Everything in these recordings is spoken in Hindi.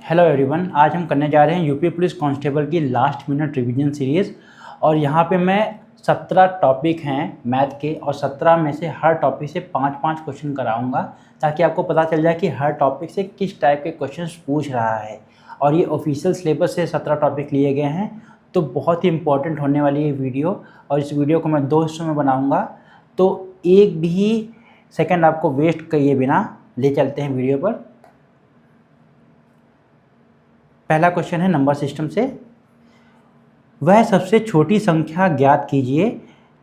हेलो एवरीवन, आज हम करने जा रहे हैं यूपी पुलिस कांस्टेबल की लास्ट मिनट रिवीजन सीरीज़। और यहाँ पे मैं 17 टॉपिक हैं मैथ के, और 17 में से हर टॉपिक से 5-5 क्वेश्चन कराऊंगा, ताकि आपको पता चल जाए कि हर टॉपिक से किस टाइप के क्वेश्चंस पूछ रहा है। और ये ऑफिशियल सिलेबस से 17 टॉपिक लिए गए हैं, तो बहुत ही इंपॉर्टेंट होने वाली है वीडियो। और इस वीडियो को मैं 2 हिस्सों में बनाऊँगा, तो एक भी सेकेंड आपको वेस्ट किए बिना ले चलते हैं वीडियो पर। पहला क्वेश्चन है नंबर सिस्टम से। वह सबसे छोटी संख्या ज्ञात कीजिए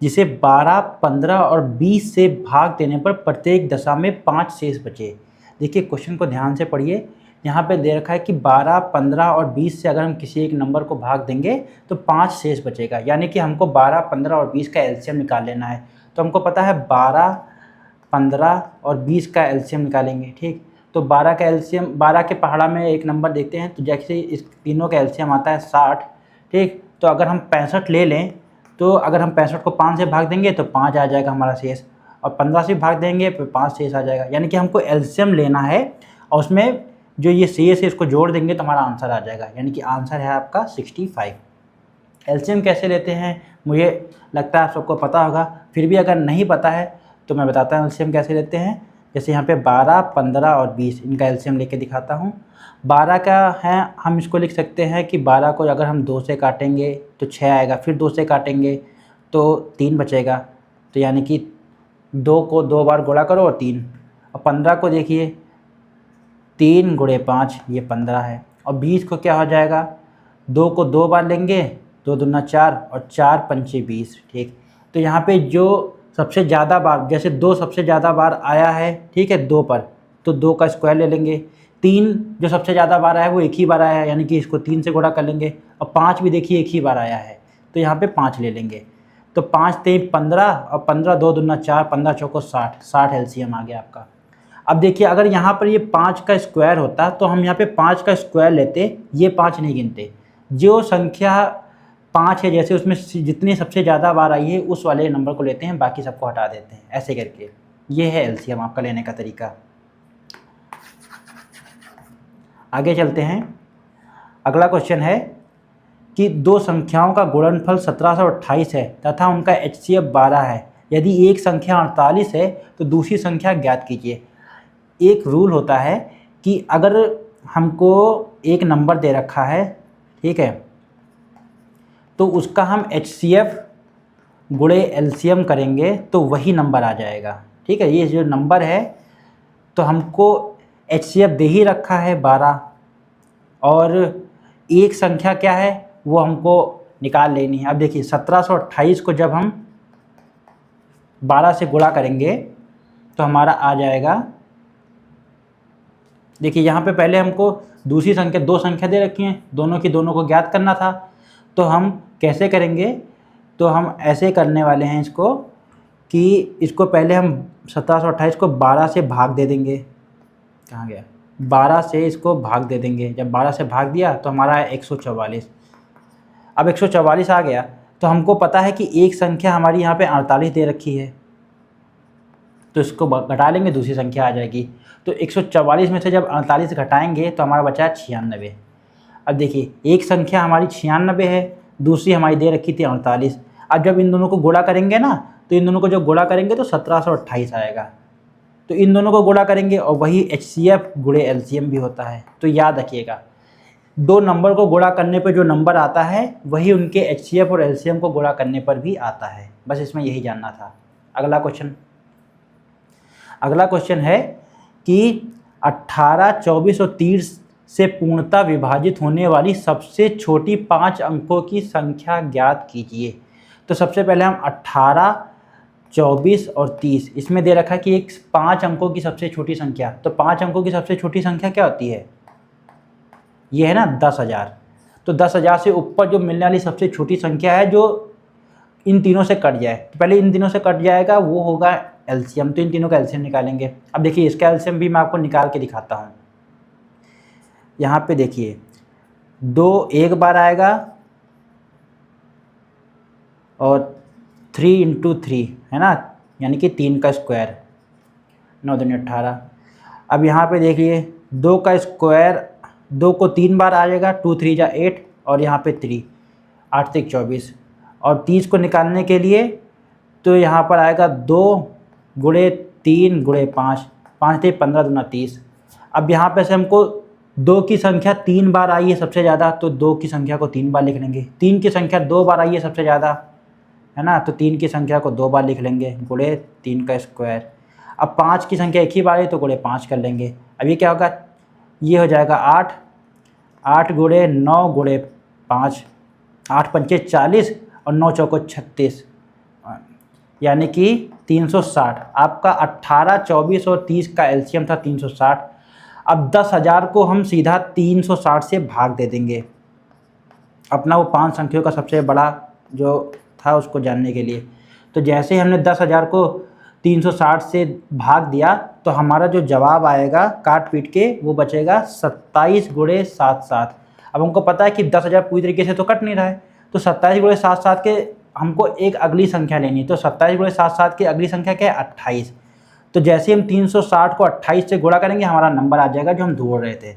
जिसे 12, 15 और 20 से भाग देने पर प्रत्येक दशा में 5 शेष बचे। देखिए क्वेश्चन को ध्यान से पढ़िए। यहाँ पे दे रखा है कि 12, 15 और 20 से अगर हम किसी एक नंबर को भाग देंगे तो 5 शेष बचेगा, यानी कि हमको 12, 15 और 20 का एलसीएम निकाल लेना है। तो हमको पता है 12, 15 और 20 का एलसीएम निकालेंगे। ठीक, तो 12 का एलसीएम, 12 के पहाड़ा में एक नंबर देखते हैं, तो जैसे इस तीनों का एलसीएम आता है 60। ठीक, तो अगर हम 65 ले लें, तो अगर हम 65 को 5 से भाग देंगे तो 5 आ जाएगा हमारा शेष, और 15 से भाग देंगे तो 5 शेष आ जाएगा। यानी कि हमको एलसीएम लेना है, और उसमें जो ये शेष है इसको जोड़ देंगे तो हमारा आंसर आ जाएगा, यानी कि आंसर है आपका 65। एलसीएम कैसे लेते हैं मुझे लगता है आप सबको पता होगा, फिर भी अगर नहीं पता है तो मैं बताता हूँ एलसीएम कैसे लेते हैं। जैसे यहाँ पे 12, 15 और 20, इनका एलसीएम लेके दिखाता हूँ। 12 का है, हम इसको लिख सकते हैं कि 12 को अगर हम 2 से काटेंगे तो 6 आएगा, फिर 2 से काटेंगे तो 3 बचेगा, तो यानी कि 2 को 2 बार गुणा करो और 3। और 15 को देखिए 3 गुणे 5, ये 15 है। और 20 को क्या हो जाएगा, 2 को 2 बार लेंगे, 2 दूना 4 और 4 पंचे 20। ठीक, तो यहाँ पे जो सबसे ज़्यादा बार, जैसे 2 सबसे ज़्यादा बार आया है, ठीक है 2 पर, तो 2 का स्क्वायर ले लेंगे। 3 जो सबसे ज़्यादा बार आया है वो एक ही बार आया है, यानी कि इसको 3 से गुणा कर लेंगे। और 5 भी देखिए एक ही बार आया है, तो यहाँ पे 5 ले लेंगे। तो 5 3 15 और 15 2 दूना 4, 15 चौको 60, 60 एलसीएम आ गया आपका। अब देखिए अगर यहाँ पर ये 5 का स्क्वायर होता तो हम यहाँ पे 5 का स्क्वायर लेते, ये 5 नहीं गिनते। जो संख्या 5 है, जैसे उसमें जितनी सबसे ज़्यादा बार आई है उस वाले नंबर को लेते हैं, बाकी सबको हटा देते हैं, ऐसे करके। ये है एलसीएम आपका लेने का तरीका। आगे चलते हैं। अगला क्वेश्चन है कि 2 संख्याओं का गुणनफल 1728 है तथा उनका एचसीएफ 12 है। यदि एक संख्या 48 है तो दूसरी संख्या ज्ञात कीजिए। एक रूल होता है कि अगर हमको एक नंबर दे रखा है, ठीक है, तो उसका हम एचसीएफ गुणे एलसीएम करेंगे तो वही नंबर आ जाएगा। ठीक है, ये जो नंबर है तो हमको एचसीएफ दे ही रखा है 12, और एक संख्या क्या है वो हमको निकाल लेनी है। अब देखिए 1728 को जब हम 12 से गुणा करेंगे तो हमारा आ जाएगा, देखिए यहाँ पे पहले हमको दूसरी संख्या, 2 संख्या दे रखी हैं, दोनों की दोनों को ज्ञात करना था। तो हम कैसे करेंगे, तो हम ऐसे करने वाले हैं इसको कि इसको पहले हम 1728 को 12 से भाग दे देंगे। कहाँ गया, 12 से इसको भाग दे देंगे। जब 12 से भाग दिया तो हमारा है 144। अब 144 आ गया तो हमको पता है कि एक संख्या हमारी यहाँ पे 48 दे रखी है, तो इसको घटा लेंगे, दूसरी संख्या आ जाएगी। तो 144 में से जब 48 घटाएंगे तो हमारा बचा 96। अब देखिए एक संख्या हमारी 96 है, दूसरी हमारी दे रखी थी 48। अब जब इन दोनों को गुणा करेंगे ना, तो इन दोनों को जब गुणा करेंगे तो 1728 आएगा। तो इन दोनों को गुणा करेंगे, और वही एचसीएफ गुणे एलसीएम भी होता है। तो याद रखिएगा, 2 नंबर को गुणा करने पर जो नंबर आता है वही उनके एचसीएफ और एलसीएम को गुणा करने पर भी आता है। बस इसमें यही जानना था। अगला क्वेश्चन है कि 18, 24 और 30 से पूर्णतः विभाजित होने वाली सबसे छोटी 5 अंकों की संख्या ज्ञात कीजिए। तो सबसे पहले हम 18, 24 और 30, इसमें दे रखा है कि एक 5 अंकों की सबसे छोटी संख्या। तो 5 अंकों की सबसे छोटी संख्या क्या होती है, ये है ना 10,000। तो 10,000 से ऊपर जो मिलने वाली सबसे छोटी संख्या है जो इन तीनों से कट जाए, तो पहले इन तीनों से कट जाएगा, वो होगा एलसीएम। तो इन तीनों का एलसीएम निकालेंगे। अब देखिए इसका एलसीएम भी मैं आपको निकाल के दिखाता हूँ। यहाँ पे देखिए 2 एक बार आएगा, और 3 × 3 है ना, यानी कि 3 का स्क्वायर, 9 दूनी 18। अब यहाँ पे देखिए 2 का स्क्वायर 2 को 3 बार आ जाएगा, 2 3 जा 8 और यहाँ पे 3, 8 से 24। और 30 को निकालने के लिए तो यहाँ पर आएगा 2 गुणे 3 गुणे 5, 5 × 15 दूना 30। अब यहाँ पे से हमको 2 की संख्या 3 बार आई है सबसे ज़्यादा, तो 2 की संख्या को 3 बार लिख लेंगे। 3 की संख्या 2 बार आई है सबसे ज़्यादा, है ना, तो 3 की संख्या को 2 बार लिख लेंगे, गुणे 3 का स्क्वायर। अब 5 की संख्या एक ही बार है तो गुणे 5 कर लेंगे। अब ये क्या होगा, ये हो जाएगा 8, 8 गुणे 9 गुणे 5, 8 पंचे 40 और 9 चौको 36, यानी कि 360। आपका 18, 24 और 30 का एलसीएम था 360। अब 10,000 को हम सीधा 360 से भाग दे देंगे, अपना वो 5 संख्याओं का सबसे बड़ा जो था उसको जानने के लिए। तो जैसे हमने 10,000 को 360 से भाग दिया तो हमारा जो जवाब आएगा काट पीट के वो बचेगा 27 गुणे 7 7। अब हमको पता है कि 10,000 पूरी तरीके से तो कट नहीं रहा है, तो 27 गुणे 7 7 के हमको एक अगली संख्या लेनी है। तो 27 गुणे 7 7 की अगली संख्या क्या है, 28। तो जैसे हम 360 को 28 से गुणा करेंगे हमारा नंबर आ जाएगा जो हम ढूंढ रहे थे।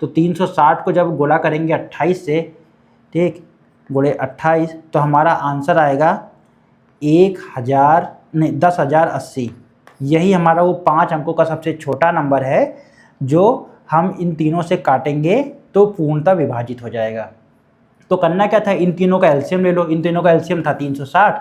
तो 360 को जब गुणा करेंगे 28 से, ठीक, गुणे 28, तो हमारा आंसर आएगा 10,080। यही हमारा वो 5 अंकों का सबसे छोटा नंबर है जो हम इन तीनों से काटेंगे तो पूर्णतः विभाजित हो जाएगा। तो करना क्या था, इन तीनों का एलसीएम ले लो। इन तीनों का एलसीएम था 360।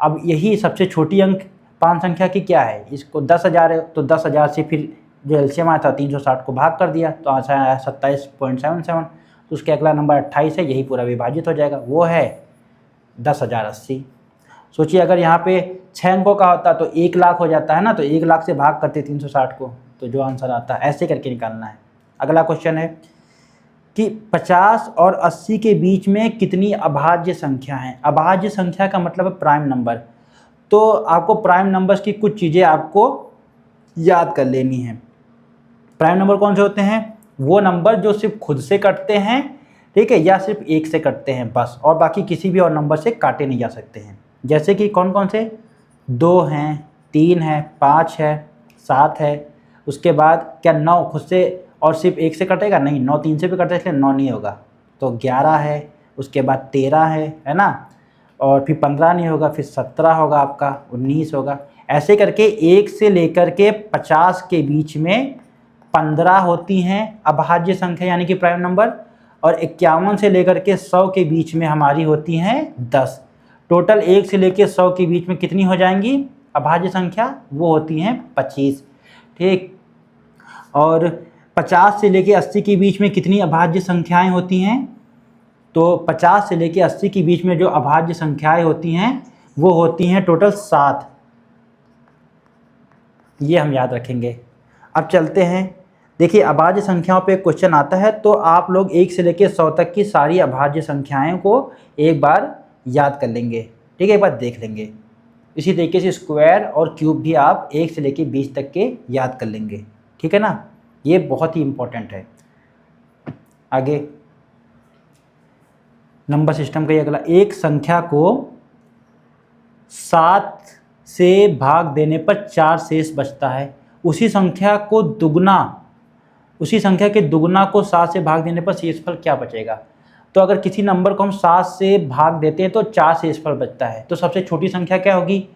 अब यही सबसे छोटी अंक 5 संख्या की क्या है, इसको 10,000 है, तो 10,000 से फिर जो एलसीएम आया था 360 को भाग कर दिया तो आंसर आया 27.77। तो उसके अगला नंबर 28 है, यही पूरा विभाजित हो जाएगा, वो है 10,080। सोचिए अगर यहाँ पे 6 अंकों का होता तो 1 लाख हो जाता है ना, तो 1 लाख से भाग करते 360 को, तो जो आंसर आता है ऐसे करके निकालना है। अगला क्वेश्चन है कि 50 और 80 के बीच में कितनी अभाज्य संख्या हैं। अभाज्य संख्या का मतलब है प्राइम नंबर। तो आपको प्राइम नंबर्स की कुछ चीज़ें आपको याद कर लेनी है। प्राइम नंबर कौन से होते हैं, वो नंबर जो सिर्फ खुद से कटते हैं, ठीक है, या सिर्फ 1 से कटते हैं बस, और बाकी किसी भी और नंबर से काटे नहीं जा सकते हैं। जैसे कि कौन कौन से, 2 हैं, 3 है, 5 है, 7 है। उसके बाद क्या 9 खुद से और सिर्फ 1 से कटेगा, नहीं, 9 3 से भी कटेगा इसलिए 9 नहीं होगा, तो 11 है। उसके बाद 13 है ना, और फिर 15 नहीं होगा, फिर 17 होगा, आपका 19 होगा। ऐसे करके 1 से लेकर के 50 के बीच में 15 होती हैं अभाज्य संख्या यानी कि प्राइम नंबर, और 51 से लेकर के 100 के बीच में हमारी होती हैं 10। टोटल 1 से लेकर 100 के बीच में कितनी हो जाएंगी अभाज्य संख्या, वो होती हैं 25, ठीक। और 50 से लेकर 80 के बीच में कितनी अभाज्य संख्याएं होती हैं, तो 50 से लेकर 80 के बीच में जो अभाज्य संख्याएं होती हैं वो होती हैं टोटल 7। ये हम याद रखेंगे। अब चलते हैं, देखिए अभाज्य संख्याओं पे क्वेश्चन आता है तो आप लोग 1 से लेकर 100 तक की सारी अभाज्य संख्याएं को एक बार याद कर लेंगे, ठीक है, एक बार देख लेंगे। इसी तरीके से स्क्वायर और क्यूब भी आप 1 से लेकर 20 तक के याद कर लेंगे, ठीक है ना, ये बहुत ही इम्पोर्टेंट है। आगे नंबर सिस्टम का ये अगला, एक संख्या को 7 से भाग देने पर 4 शेष बचता है, उसी संख्या के दुगुना को 7 से भाग देने पर शेषफल क्या बचेगा। तो अगर किसी नंबर को हम 7 से भाग देते हैं तो 4 शेषफल बचता है, तो सबसे छोटी संख्या क्या होगी,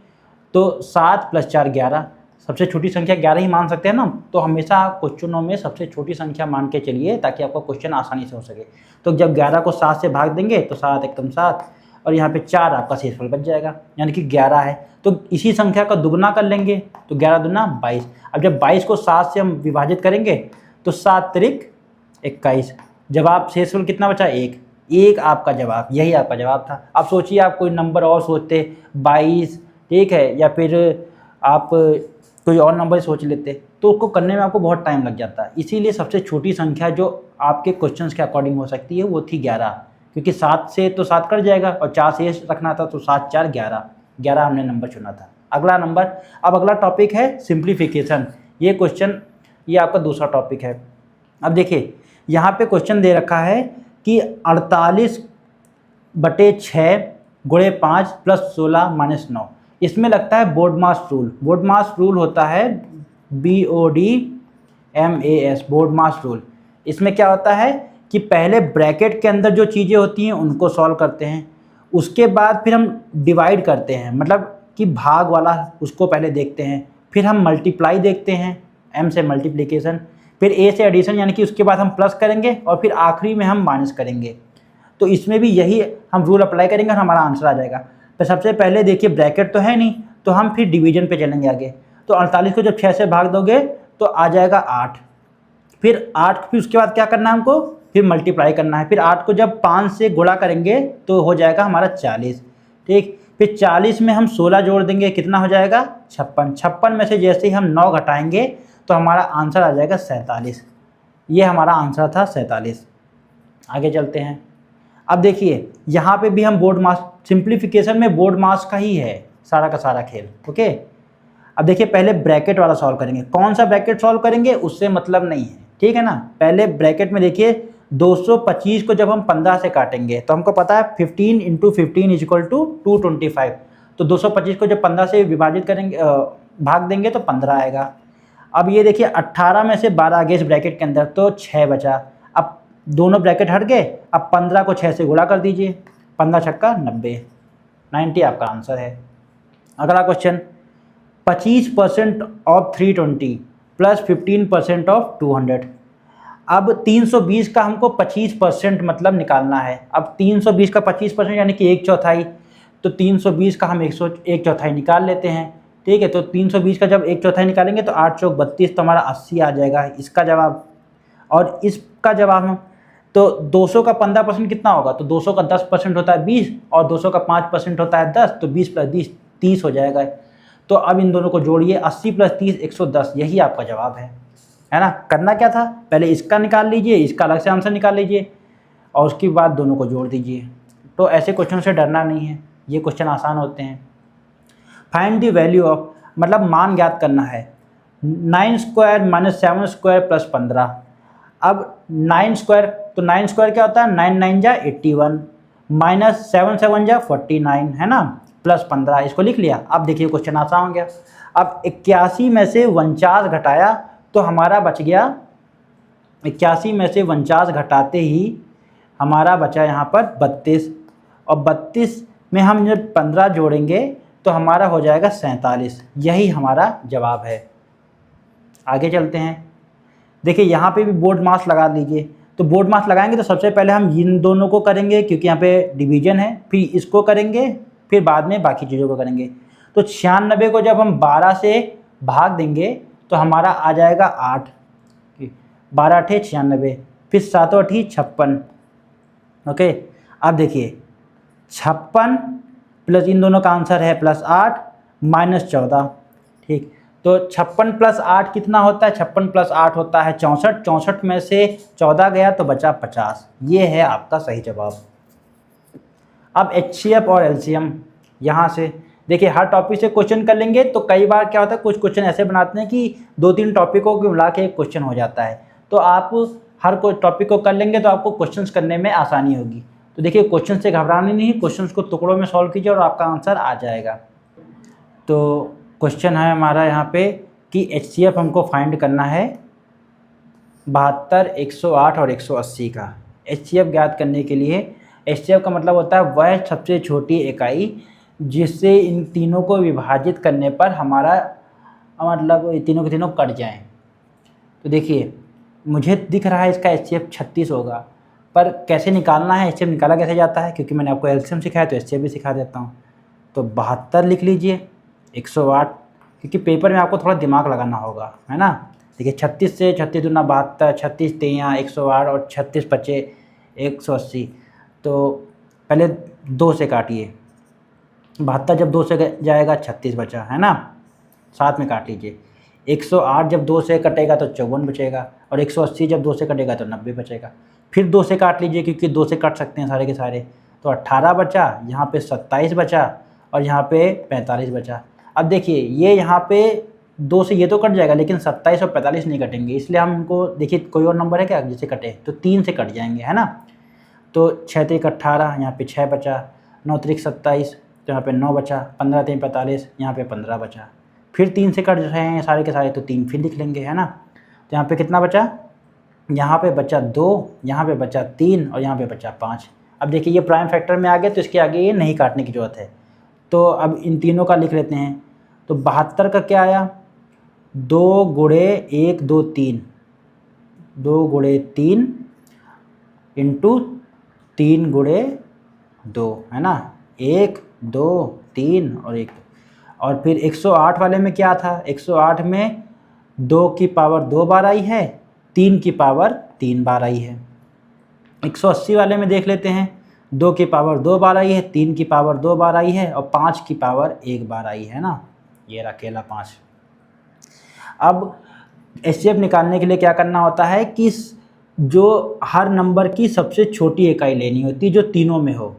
तो 7 + 4 11। सबसे छोटी संख्या 11 ही मान सकते हैं ना, तो हमेशा क्वेश्चनों में सबसे छोटी संख्या मान के चलिए ताकि आपका क्वेश्चन आसानी से हो सके। तो जब 11 को 7 से भाग देंगे तो 7 एकदम 7, और यहाँ पे 4 आपका शेषफल बच जाएगा, यानी कि 11 है। तो इसी संख्या का दुगुना कर लेंगे, तो 11 दूना 22। अब जब 22 को 7 से हम विभाजित करेंगे तो 7 त्रिक 21। जवाब शेषफल कितना बचा, 1 आपका जवाब, यही आपका जवाब था। अब सोचिए आप कोई नंबर और सोचते 22, ठीक है, या फिर आप कोई और नंबर सोच लेते तो उसको करने में आपको बहुत टाइम लग जाता है। इसीलिए सबसे छोटी संख्या जो आपके क्वेश्चंस के अकॉर्डिंग हो सकती है वो थी 11, क्योंकि 7 से तो 7 कट जाएगा और 4 शेष रखना था, तो 7 4 11 हमने नंबर चुना था। अगला नंबर, अब अगला टॉपिक है सिंप्लीफिकेशन। ये क्वेश्चन, ये आपका दूसरा टॉपिक है। अब देखिए यहाँ पे क्वेश्चन दे रखा है कि 48/6 गुणे 5 + 16 - 9। इसमें लगता है बोर्डमास रूल। बोर्डमास रूल होता है BODMAS, बोर्डमास रूल। इसमें क्या होता है कि पहले ब्रैकेट के अंदर जो चीज़ें होती हैं उनको सॉल्व करते हैं, उसके बाद फिर हम डिवाइड करते हैं, मतलब कि भाग वाला उसको पहले देखते हैं, फिर हम मल्टीप्लाई देखते हैं, m से मल्टीप्लिकेशन, फिर a से एडिशन, यानी कि उसके बाद हम प्लस करेंगे और फिर आखिरी में हम माइनस करेंगे। तो इसमें भी यही हम रूल अप्लाई करेंगे और हमारा आंसर आ जाएगा। तो सबसे पहले देखिए ब्रैकेट तो है नहीं, तो हम फिर डिवीजन पे चलेंगे आगे। तो 48 को जब 6 से भाग दोगे तो आ जाएगा 8, फिर 8, फिर उसके बाद क्या करना है हमको, फिर मल्टीप्लाई करना है, फिर 8 को जब 5 से गुणा करेंगे तो हो जाएगा हमारा 40, ठीक। फिर 40 में हम 16 जोड़ देंगे, कितना हो जाएगा 56, 56 में से जैसे ही हम 9 घटाएंगे तो हमारा आंसर आ जाएगा 47। ये हमारा आंसर था 47। आगे चलते हैं। अब देखिए यहाँ पे भी हम बोर्ड मास, सिंप्लीफिकेशन में बोर्ड मास का ही है सारा का सारा खेल, ओके। अब देखिए पहले ब्रैकेट वाला सॉल्व करेंगे, कौन सा ब्रैकेट सॉल्व करेंगे उससे मतलब नहीं है, ठीक है ना। पहले ब्रैकेट में देखिए 225 को जब हम 15 से काटेंगे तो हमको पता है 15 × 15 = 225। तो 225 को जब 15 से विभाजित करेंगे, भाग देंगे तो 15 आएगा। अब ये देखिए 18 में से 12 गए इस ब्रैकेट के अंदर तो 6 बचा। अब दोनों ब्रैकेट हट गए, अब 15 को 6 से गुणा कर दीजिए, 15 छक्का 90, 90 आपका आंसर है। अगला क्वेश्चन, 25% ऑफ 320 प्लस 15% ऑफ 200। अब 320 का हमको 25% मतलब निकालना है। अब 320 का 25% यानी कि 1/4, तो 320 का हम 1/4 निकाल लेते हैं, ठीक है। तो 320 का जब 1/4 निकालेंगे तो 8 चौक 32, तो हमारा 80 आ जाएगा इसका जवाब। और इसका जवाब हम, तो 200 का 15% कितना होगा, तो 200 का 10% होता है 20, और 200 का 5% होता है 10, तो 20 + 20 30 हो जाएगा। तो अब इन दोनों को जोड़िए, 80 + 30 110, यही आपका जवाब है ना। करना क्या था, पहले इसका निकाल लीजिए, इसका अलग से आंसर निकाल लीजिए और उसके बाद दोनों को जोड़ दीजिए। तो ऐसे क्वेश्चन से डरना नहीं है, ये क्वेश्चन आसान होते हैं। फाइंड द वैल्यू ऑफ, मतलब मान ज्ञात करना है, 9² - 7² + 15। अब 9², तो 9² क्या होता है, 9 9 जा 81, माइनस 7 7 जा 49, है ना, प्लस 15, इसको लिख लिया। अब देखिए क्वेश्चन आसान हो गया। अब 81 में से 49 घटाया तो हमारा बच गया, 81 में से 49 घटाते ही हमारा बचा यहाँ पर 32, और 32 में हम जब 15 जोड़ेंगे तो हमारा हो जाएगा 47, यही हमारा जवाब है। आगे चलते हैं। देखिए यहाँ पे भी बोर्ड मास लगा लीजिए। तो बोर्ड मास लगाएंगे तो सबसे पहले हम इन दोनों को करेंगे क्योंकि यहाँ पे डिवीजन है, फिर इसको करेंगे, फिर बाद में बाकी चीज़ों को करेंगे। तो 96 को जब हम 12 से भाग देंगे तो हमारा आ जाएगा 8, 12 × 8 = 96, फिर 7 × 8 = 56, ओके। अब देखिए 56 प्लस इन दोनों का आंसर है +8 - 14, ठीक। तो 56 + 8 कितना होता है, 56 + 8 होता है 64, 64 में से 14 गया तो बचा 50, ये है आपका सही जवाब। अब HCF और LCM, यहाँ से देखिए हर टॉपिक से क्वेश्चन कर लेंगे। तो कई बार क्या होता है, कुछ क्वेश्चन ऐसे बनाते हैं कि 2-3 टॉपिकों को मिला के एक क्वेश्चन हो जाता है। तो आप हर कोई टॉपिक को कर लेंगे तो आपको क्वेश्चंस करने में आसानी होगी। तो देखिए क्वेश्चन से घबराना नहीं, क्वेश्चंस को टुकड़ों में सॉल्व कीजिए और आपका आंसर आ जाएगा। तो क्वेश्चन है हमारा यहाँ पे कि HCF हमको फाइंड करना है 72, 108 और 180 का। HCF ज्ञात करने के लिए, HCF का मतलब होता है वह सबसे छोटी इकाई जिससे इन तीनों को विभाजित करने पर हमारा मतलब तीनों के तीनों कट जाएं। तो देखिए मुझे दिख रहा है इसका HCF 36 होगा, पर कैसे निकालना है, HCF निकाला कैसे जाता है, क्योंकि मैंने आपको LCM सिखाया तो HCF भी सिखा देता हूँ। तो 72 लिख लीजिए, 108, क्योंकि पेपर में आपको थोड़ा दिमाग लगाना होगा, है ना। देखिए 36 से 36 दूना 72, 36 तेया 108 और 36 पचे 180। तो पहले 2 से काटिए, 72 जब 2 से जाएगा 36 बचा, है ना, साथ में काट लीजिए। 108 जब 2 से कटेगा तो 54 बचेगा, और 180 जब 2 से कटेगा तो 90 बचेगा। फिर 2 से काट लीजिए क्योंकि 2 से काट सकते हैं सारे के सारे, तो 18 बचा, यहाँ पे 27 बचा और यहाँ पे 45 बचा। अब देखिए ये यहाँ पे 2 से ये तो कट जाएगा, लेकिन 27 और 45 नहीं कटेंगे, इसलिए हम इनको, देखिए कोई और नंबर है क्या जिससे कटे, तो 3 से कट जाएंगे, है ना। तो 6 × 3 = 18, यहाँ पे 6 बचा, 9 × 3 = 27, तो यहाँ पे 9 बचा, 15 × 3 = 45, यहाँ पे 15 बचा। फिर 3 से कट रहे हैं सारे के सारे, तो 3 फिर लिख लेंगे, है ना। तो यहाँ पे कितना बचा, यहाँ पे बचा 2, यहाँ पे बचा 3 और यहाँ पे बचा 5। अब देखिए ये प्राइम फैक्टर में आ गया तो इसके आगे ये नहीं काटने की ज़रूरत है। तो अब इन तीनों का लिख लेते हैं। तो 72 का क्या आया, 2 गुणे 1 2 3, 2 गुणे 3 इंटू 3 गुणे 2, है ना, 1 2 3 और 1। और फिर 108 वाले में क्या था, 108 में 2 की पावर 2 बार आई है, 3 की पावर 3 बार आई है। 180 वाले में देख लेते हैं, 2 की पावर 2 बार आई है, 3 की पावर 2 बार आई है और 5 की पावर 1 बार आई है ना, ये रहा अकेला 5। अब एचसीएफ निकालने के लिए क्या करना होता है कि जो हर नंबर की सबसे छोटी इकाई लेनी होती है जो तीनों में हो।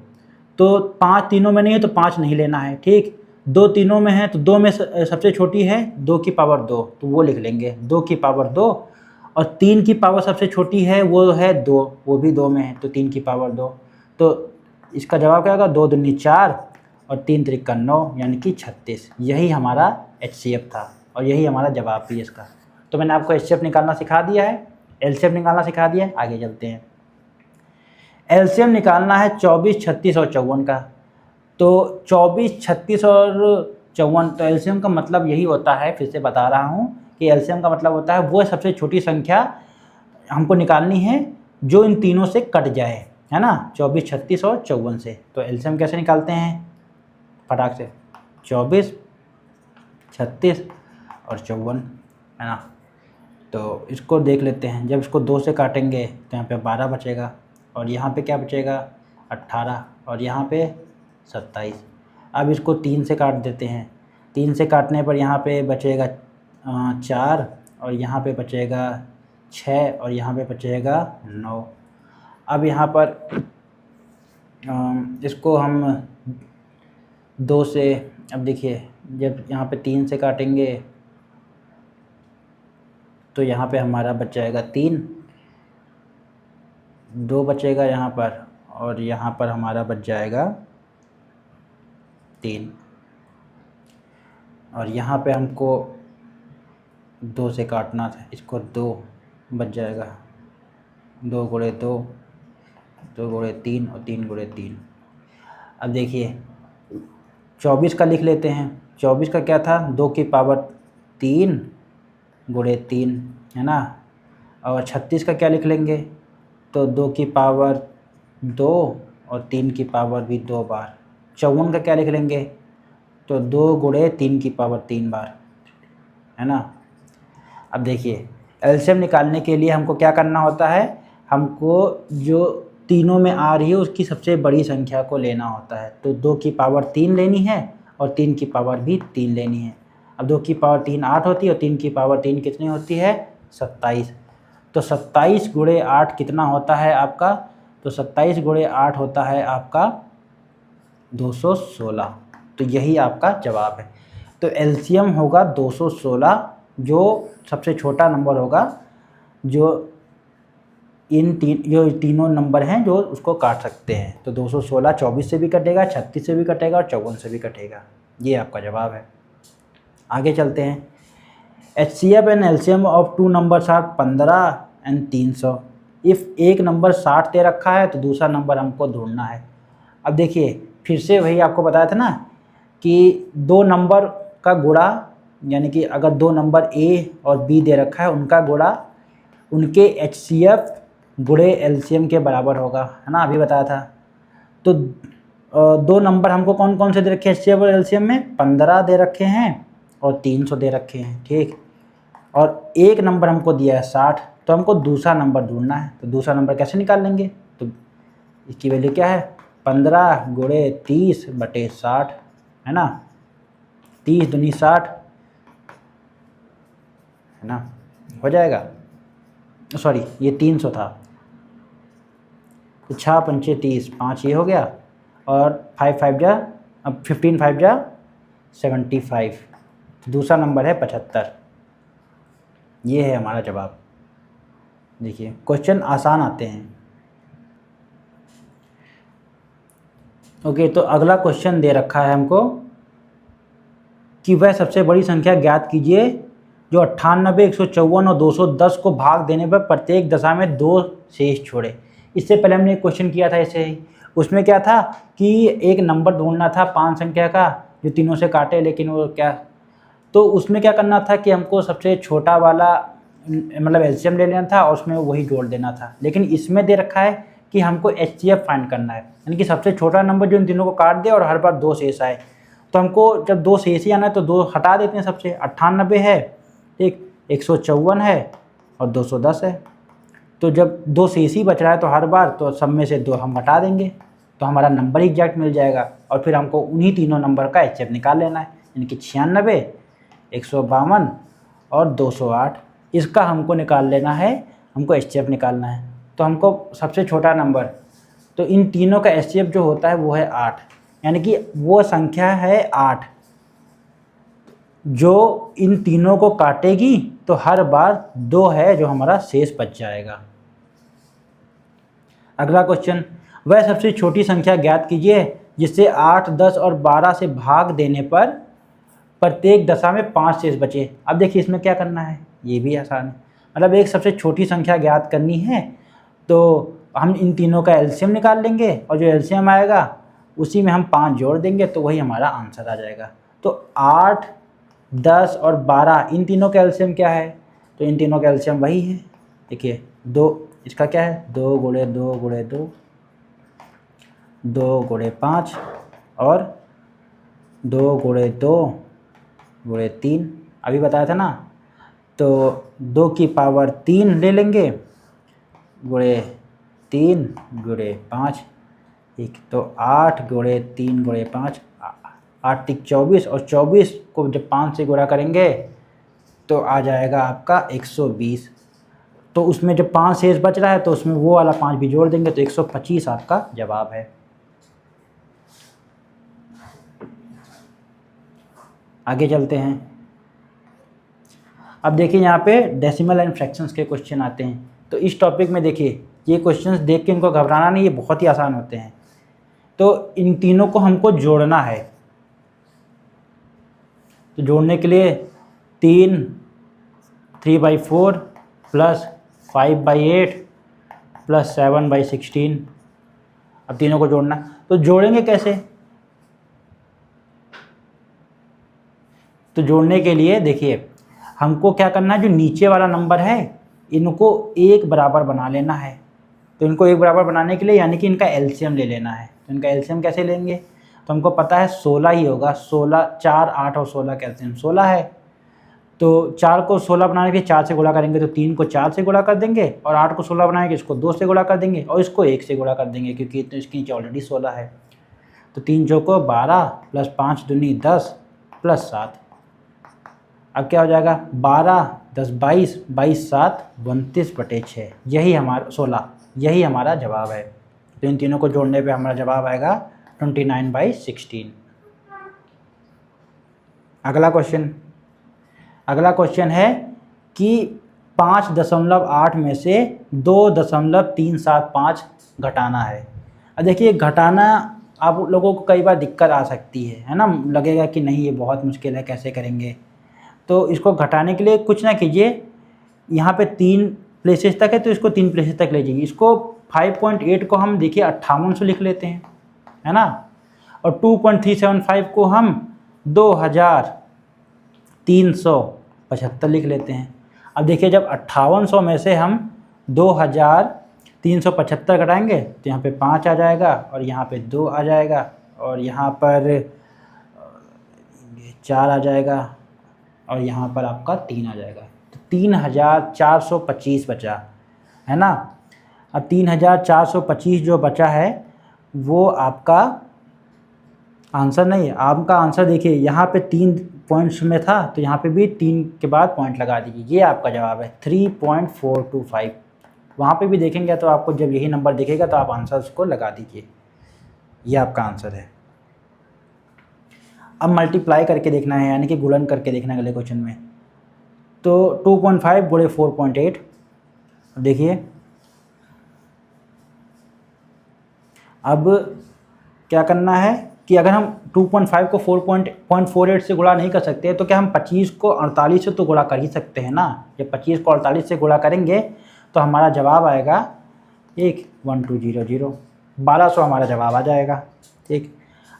तो 5 तीनों में नहीं है तो 5 नहीं लेना है, ठीक। 2 तीनों में है तो 2 में सबसे छोटी है 2 की पावर 2, तो वो लिख लेंगे 2 की पावर 2। और 3 की पावर सबसे छोटी है वो है 2, वो भी 2 में है तो 3 की पावर 2। तो इसका जवाब क्या होगा, 2 दूनी 4 और 3 त्रिका 9 यानी कि 36। यही हमारा एचसीएफ था और यही हमारा जवाब भी इसका। तो मैंने आपको एचसीएफ निकालना सिखा दिया है, एलसीएम निकालना सिखा दिया है। आगे चलते हैं। एलसीएम निकालना है 24, 36 और 54 का। तो 24, 36 और 54, तो एलसीएम का मतलब यही होता है, फिर से बता रहा हूँ कि एलसीएम का मतलब होता है वो सबसे छोटी संख्या हमको निकालनी है जो इन तीनों से कट जाए, है ना, 24, 36 और 54 से। तो एलसीएम कैसे निकालते हैं फटाक से, 24, 36 और 54, है ना। तो इसको देख लेते हैं। जब इसको 2 से काटेंगे तो यहाँ पे 12 बचेगा और यहाँ पे क्या बचेगा 18 और यहाँ पे 27। अब इसको 3 से काट देते हैं। 3 से काटने पर यहाँ पे बचेगा 4 और यहाँ पे बचेगा 6 और यहाँ पे बचेगा 9। अब यहाँ पर इसको हम 2 से, अब देखिए जब यहाँ पे 3 से काटेंगे तो यहाँ पे हमारा बच जाएगा 3, 2 बचेगा यहाँ पर और यहाँ पर हमारा बच जाएगा 3। और यहाँ पे हमको 2 से काटना था, इसको 2 बच जाएगा, 2 गुणे 2, 2 गुणे 3 और 3 गुणे 3। अब देखिए 24 का लिख लेते हैं। 24 का क्या था, 2 की पावर 3 गुणे 3, है ना। और 36 का क्या लिख लेंगे, तो 2 की पावर 2 और 3 की पावर भी 2 बार। 54 का क्या लिख लेंगे, तो 2 गुणे 3 की पावर 3 बार, है ना। अब देखिए एलसीएम निकालने के लिए हमको क्या करना होता है, हमको जो तीनों में आ रही है उसकी सबसे बड़ी संख्या को लेना होता है। तो 2 की पावर 3 लेनी है और 3 की पावर भी 3 लेनी है। अब 2 की पावर 3 8 होती है और 3 की पावर 3 कितनी होती है 27। तो 27 गुणे 8 कितना होता है आपका, तो 27 गुणे 8 होता है आपका 216। तो यही आपका जवाब है। तो एलसीएम होगा 216, जो सबसे छोटा नंबर होगा जो जो तीनों नंबर हैं जो उसको काट सकते हैं। तो 216 24 से भी कटेगा, 36 से भी कटेगा और 54 से भी कटेगा। ये आपका जवाब है। आगे चलते हैं। HCF and LCM of 2 numbers are 15 and 300। If एक नंबर 60 दे रखा है तो दूसरा नंबर हमको ढूंढना है। अब देखिए फिर से वही आपको बताया था ना कि 2 नंबर का गुणा, यानी कि अगर 2 नंबर A और B दे रखा है उनका गुणा उनके HCF गुणे LCM के बराबर होगा, है ना, अभी बताया था। तो 2 नंबर हमको कौन कौन से दे रखे हैं HCF और LCM में, 15 दे रखे हैं और 300 दे रखे हैं, ठीक। और एक नंबर हमको दिया है 60, तो हमको दूसरा नंबर ढूंढना है। तो दूसरा नंबर कैसे निकाल लेंगे, तो इसकी वैल्यू क्या है 15 गुणे 30 बटे 60, है ना। 30 दूनी 60, है ना, हो जाएगा। सॉरी ये 300 था, तो 6 पंचे 30, 5 ये हो गया और 5 5 जा, अब 15 5 जा 75। दूसरा नंबर है 75। ये है हमारा जवाब। देखिए क्वेश्चन आसान आते हैं। ओके, तो अगला क्वेश्चन दे रखा है हमको कि वह सबसे बड़ी संख्या ज्ञात कीजिए जो 98, 154 और 210 को भाग देने पर प्रत्येक दशा में 2 शेष छोड़े। इससे पहले हमने एक क्वेश्चन किया था ऐसे ही, उसमें क्या था कि एक नंबर ढूंढना था 5 संख्या का जो तीनों से काटे, लेकिन वो क्या, तो उसमें क्या करना था कि हमको सबसे छोटा वाला मतलब एलसीएम ले लेना था और उसमें वही जोड़ देना था। लेकिन इसमें दे रखा है कि हमको एचसीएफ फाइंड करना है, यानी कि सबसे छोटा नंबर जो इन तीनों को काट दे और हर बार 2 शेष आए। तो हमको जब 2 शेष ही आना है तो 2 हटा देते हैं सबसे। 98 है, एक 154 है और 210 है। तो जब 2 शेष ही बच रहा है तो हर बार तो सब में से 2 हम हटा देंगे तो हमारा नंबर एग्जैक्ट मिल जाएगा। और फिर हमको उन्हीं तीनों नंबर का एचसीएफ निकाल लेना है, यानी कि 96, 152 और 208। इसका हमको निकाल लेना है, हमको एचसीएफ निकालना है। तो हमको सबसे छोटा नंबर, तो इन तीनों का एचसीएफ जो होता है वो है 8, यानी कि वो संख्या है 8 जो इन तीनों को काटेगी तो हर बार 2 है जो हमारा शेष बच जाएगा। अगला क्वेश्चन, वह सबसे छोटी संख्या ज्ञात कीजिए जिससे 8, 10 और 12 से भाग देने पर प्रत्येक दशा में 5 शेष बचे। अब देखिए इसमें क्या करना है, ये भी आसान है। मतलब एक सबसे छोटी संख्या ज्ञात करनी है तो हम इन तीनों का एलसीएम निकाल लेंगे और जो एलसीएम आएगा उसी में हम 5 जोड़ देंगे तो वही हमारा आंसर आ जाएगा। तो 8, 10 और 12 इन तीनों का एलसीएम क्या है, तो इन तीनों का एलसीएम वही है। देखिए 2, इसका क्या है 2 गुणे 2 गुणे 2, 2 गुणे 5 और 2 गुणे 2 गुणे 3, अभी बताया था ना। तो 2 की पावर 3 ले लेंगे गुणे 3 गुणे 5, ठीक। तो 8 गुणे 3 गुणे 5, 8 तिक 24 और 24 को जब 5 से गुणा करेंगे तो आ जाएगा आपका 120। तो उसमें जब 5 शेष बच रहा है तो उसमें वो वाला 5 भी जोड़ देंगे तो 125 आपका जवाब है। आगे चलते हैं। अब देखिए यहाँ पे डेसिमल एंड फ्रैक्शंस के क्वेश्चन आते हैं। तो इस टॉपिक में देखिए ये क्वेश्चंस देख के इनको घबराना नहीं, ये बहुत ही आसान होते हैं। तो इन तीनों को हमको जोड़ना है, तो जोड़ने के लिए 3/4 प्लस 5/8 प्लस 7/16, अब तीनों को जोड़ना। तो जोड़ेंगे कैसे, तो जोड़ने के लिए देखिए हमको क्या करना है, जो नीचे वाला नंबर है इनको एक बराबर बना लेना है। तो इनको एक बराबर बनाने के लिए यानी कि इनका एलसीएम ले लेना है। तो इनका एलसीएम कैसे लेंगे, तो हमको पता है 16 ही होगा। 16, 4, 8 और 16 का एलसीएम 16 है। तो 4 को 16 बनाने के लिए 4 से गुणा करेंगे तो 3 को 4 से गुणा कर देंगे और 8 को 16 बनाएंगे इसको 2 से गुणा कर देंगे और इसको 1 से गुणा कर देंगे क्योंकि तो इसके नीचे ऑलरेडी 16 है। तो 3 चौको 12 प्लस 5 दूनी 10 प्लस 7, अब क्या हो जाएगा 12, 10, 22, 22, 7, 32/6, यही हमारा 16, यही हमारा जवाब है। तो इन तीनों को जोड़ने पे हमारा जवाब आएगा 29/16। अगला क्वेश्चन है कि 5.8 में से 2.375 घटाना है। अब देखिए घटाना आप लोगों को कई बार दिक्कत आ सकती है ना, लगेगा कि नहीं ये बहुत मुश्किल है कैसे करेंगे। तो इसको घटाने के लिए कुछ ना कीजिए, यहाँ पे 3 प्लेसेस तक है तो इसको 3 प्लेसेस तक ले जाइए। इसको 5.8 को हम देखिए 5800 लिख लेते हैं, है ना, और 2.375 को हम 2375 लिख लेते हैं। अब देखिए जब 5800 में से हम 2375 घटाएंगे तो यहाँ पे 5 आ जाएगा और यहाँ पे 2 आ जाएगा और यहाँ पर 4 आ जाएगा और यहाँ पर आपका 3 आ जाएगा। तो 3425 बचा, है ना। अब 3425 जो बचा है वो आपका आंसर नहीं है। आपका आंसर देखिए यहाँ पे 3 पॉइंट्स में था तो यहाँ पे भी 3 के बाद पॉइंट लगा दीजिए, ये आपका जवाब है 3.425। वहाँ पे भी देखेंगे तो आपको जब यही नंबर दिखेगा तो आप आंसर उसको लगा दीजिए, ये आपका आंसर है। अब मल्टीप्लाई करके देखना है यानी कि गुणन करके देखना है अगले क्वेश्चन में। तो 2.5 गुणे 4.8, देखिए अब क्या करना है कि अगर हम 2.5 को 4.48 से गुणा नहीं कर सकते तो क्या हम 25 को 48 से तो गुणा कर ही सकते हैं ना। जब 25 को 48 से गुणा करेंगे तो हमारा जवाब आएगा 1200, 1200 हमारा जवाब आ जाएगा। ठीक,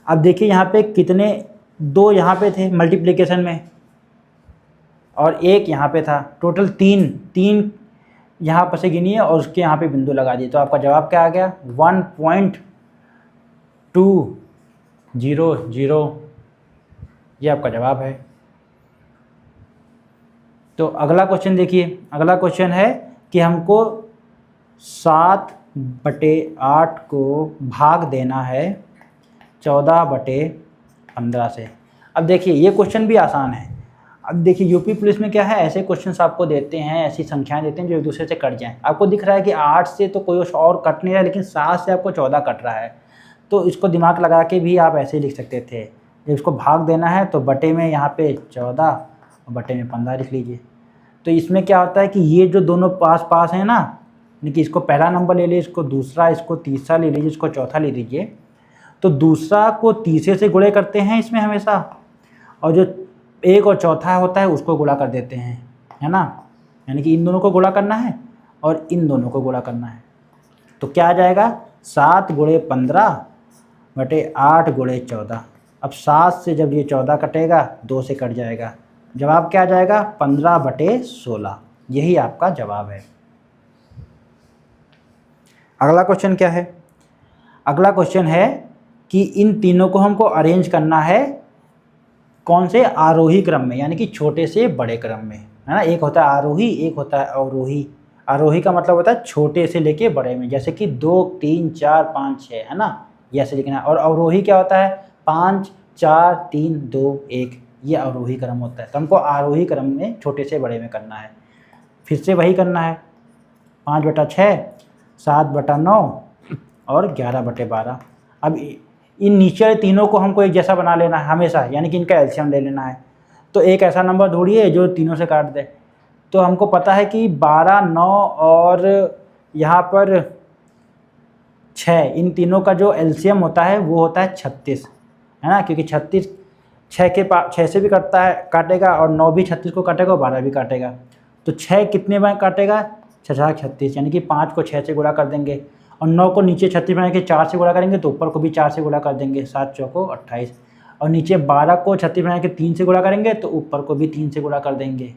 अब देखिए यहाँ पे कितने, 2 यहाँ पे थे मल्टीप्लिकेशन में और 1 यहाँ पे था, टोटल 3 यहाँ पर से गिनिए और उसके यहाँ पे बिंदु लगा दिए, तो आपका जवाब क्या आ गया 1.200, ये आपका जवाब है। तो अगला क्वेश्चन देखिए, अगला क्वेश्चन है कि हमको 7/8 को भाग देना है 14/15 से। अब देखिए ये क्वेश्चन भी आसान है। अब देखिए यूपी पुलिस में क्या है, ऐसे क्वेश्चंस आपको देते हैं, ऐसी संख्याएं देते हैं जो एक दूसरे से कट जाएं। आपको दिख रहा है कि 8 से तो कोई और कट नहीं रहा है, लेकिन 7 से आपको 14 कट रहा है, तो इसको दिमाग लगा के भी आप ऐसे लिख सकते थे। जब इसको भाग देना है तो बटे में यहाँ पे 14 और बटे में 15 लिख लीजिए। तो इसमें क्या होता है कि ये जो दोनों पास पास हैं ना, यानी कि इसको पहला नंबर ले लीजिए, इसको दूसरा, इसको तीसरा ले लीजिए, इसको चौथा ले लीजिए। तो दूसरा को तीसरे से गुणे करते हैं इसमें हमेशा, और जो 1 और चौथा होता है उसको गुणा कर देते हैं, है ना। यानी कि इन दोनों को गुणा करना है और इन दोनों को गुणा करना है। तो क्या आ जाएगा 7 × 15 बटे 8 × 14। अब 7 से जब ये 14 कटेगा 2 से कट जाएगा, जवाब क्या आ जाएगा 15/16। यही आपका जवाब है। अगला क्वेश्चन क्या है, अगला क्वेश्चन है कि इन तीनों को हमको अरेंज करना है कौन से, आरोही क्रम में, यानी कि छोटे से बड़े क्रम में, है ना। एक होता है आरोही, एक होता है अवरोही। आरोही का मतलब होता है छोटे से लेके बड़े में, जैसे कि 2, 3, 4, 5, 6, है ना, ये ऐसे लिखना है। और अवरोही क्या होता है 5, 4, 3, 2, 1, ये अवरोही क्रम होता है। तो हमको आरोही क्रम में छोटे से बड़े में करना है। फिर से वही करना है, 5/6, 7/9 और 11/12। अब इन नीचे वाले तीनों को हमको एक जैसा बना लेना है हमेशा, यानी कि इनका एलसीएम ले लेना है। तो एक ऐसा नंबर ढूंढिए जो तीनों से काट दे। तो हमको पता है कि 12, 9 और यहाँ पर 6, इन तीनों का जो एलसीएम होता है वो होता है 36, है ना, क्योंकि 36 6 से भी कटता है, काटेगा, और 9 भी 36 को काटेगा और 12 भी काटेगा। तो 6 कितने बार काटेगा 6 × 36, यानी कि 5 को 6 से गुणा कर देंगे, और 9 को नीचे 36 बना के 4 से गुणा करेंगे तो ऊपर को भी 4 से गुणा कर देंगे, 7 चौको 28, और नीचे 12 को 36 बना के 3 से गुणा करेंगे तो ऊपर को भी 3 से गुणा कर देंगे,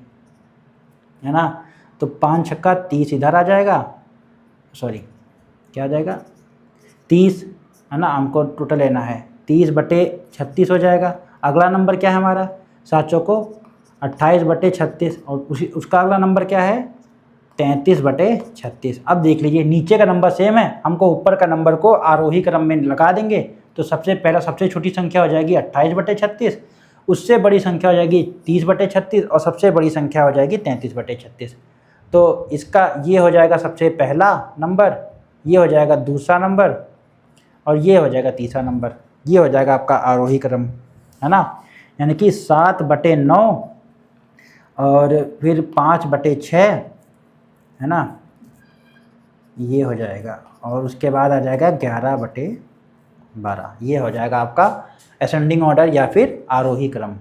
है ना। तो 5 छक्का 30 इधर आ जाएगा, सॉरी क्या आ जाएगा 30, है ना। हमको टोटल लेना है 30/36 हो जाएगा। अगला नंबर क्या है हमारा 7 चौको 28/36, और उसका अगला नंबर क्या है 33/36। अब देख लीजिए नीचे का नंबर सेम है, हमको ऊपर का नंबर को आरोही क्रम में लगा देंगे। तो सबसे पहला सबसे छोटी संख्या हो जाएगी 28/36, उससे बड़ी संख्या हो जाएगी 30/36 और सबसे बड़ी संख्या हो जाएगी 33/36। तो इसका ये हो जाएगा सबसे पहला नंबर, ये हो जाएगा दूसरा नंबर और ये हो जाएगा तीसरा नंबर। ये हो जाएगा आपका आरोही क्रम, है ना। यानी कि 7/9 और फिर 5/6, है ना, ये हो जाएगा, और उसके बाद आ जाएगा 11/12। ये हो जाएगा आपका असेंडिंग ऑर्डर या फिर आरोही क्रम।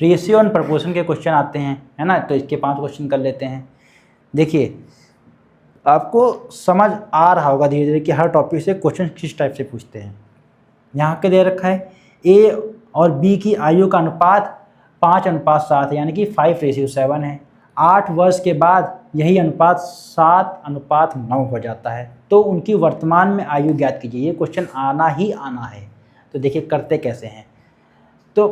रेशियो एंड प्रोपोर्शन के क्वेश्चन आते हैं, है ना, तो इसके 5 क्वेश्चन कर लेते हैं। देखिए आपको समझ आ रहा होगा धीरे धीरे कि हर टॉपिक से क्वेश्चन किस टाइप से पूछते हैं। यहाँ के दे रखा है ए और बी की आयु का अनुपात 5:7 है, यानी कि 5:7 है। 8 वर्ष के बाद यही अनुपात 7:9 हो जाता है, तो उनकी वर्तमान में आयु ज्ञात कीजिए। ये क्वेश्चन आना ही आना है। तो देखिए करते कैसे हैं। तो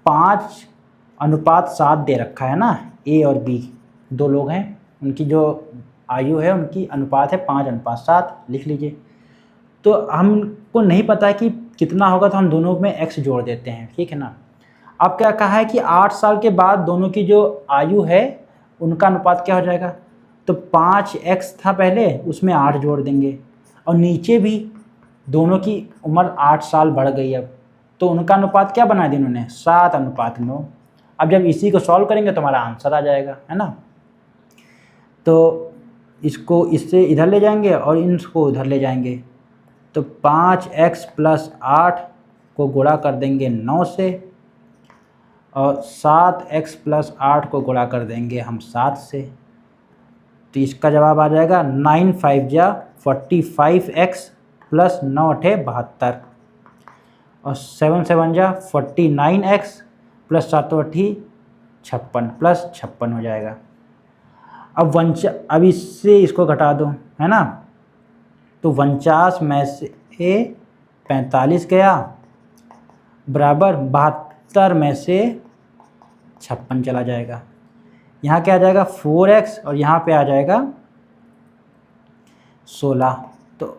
5:7 दे रखा है ना, ए और बी 2 लोग हैं, उनकी जो आयु है उनकी अनुपात है 5:7, लिख लीजिए। तो हमको नहीं पता है कि कितना होगा, तो हम दोनों में x जोड़ देते हैं, ठीक है ना। अब क्या कहा है कि 8 साल के बाद दोनों की जो आयु है उनका अनुपात क्या हो जाएगा, तो 5x था पहले, उसमें 8 जोड़ देंगे, और नीचे भी दोनों की उम्र 8 साल बढ़ गई अब, तो उनका अनुपात क्या बना दिया इन्होंने 7:9। अब जब इसी को सॉल्व करेंगे तो हमारा आंसर आ जाएगा, है ना। तो इसको इससे इधर ले जाएंगे और इनको उधर ले जाएंगे, तो 5x + 8 को गुणा कर देंगे 9 से, और 7x + 8 को गुणा कर देंगे हम 7 से। तो इसका जवाब आ जाएगा 9 5 जा 45x + 9 8 72, और 7 7 जा 49x + 7 8 56 + 56 हो जाएगा। अब इससे इसको घटा दो, है ना। तो 49 में से 45 गया बराबर 72 में से 56 चला जाएगा। यहाँ क्या आ जाएगा 4x, और यहाँ पे आ जाएगा 16। तो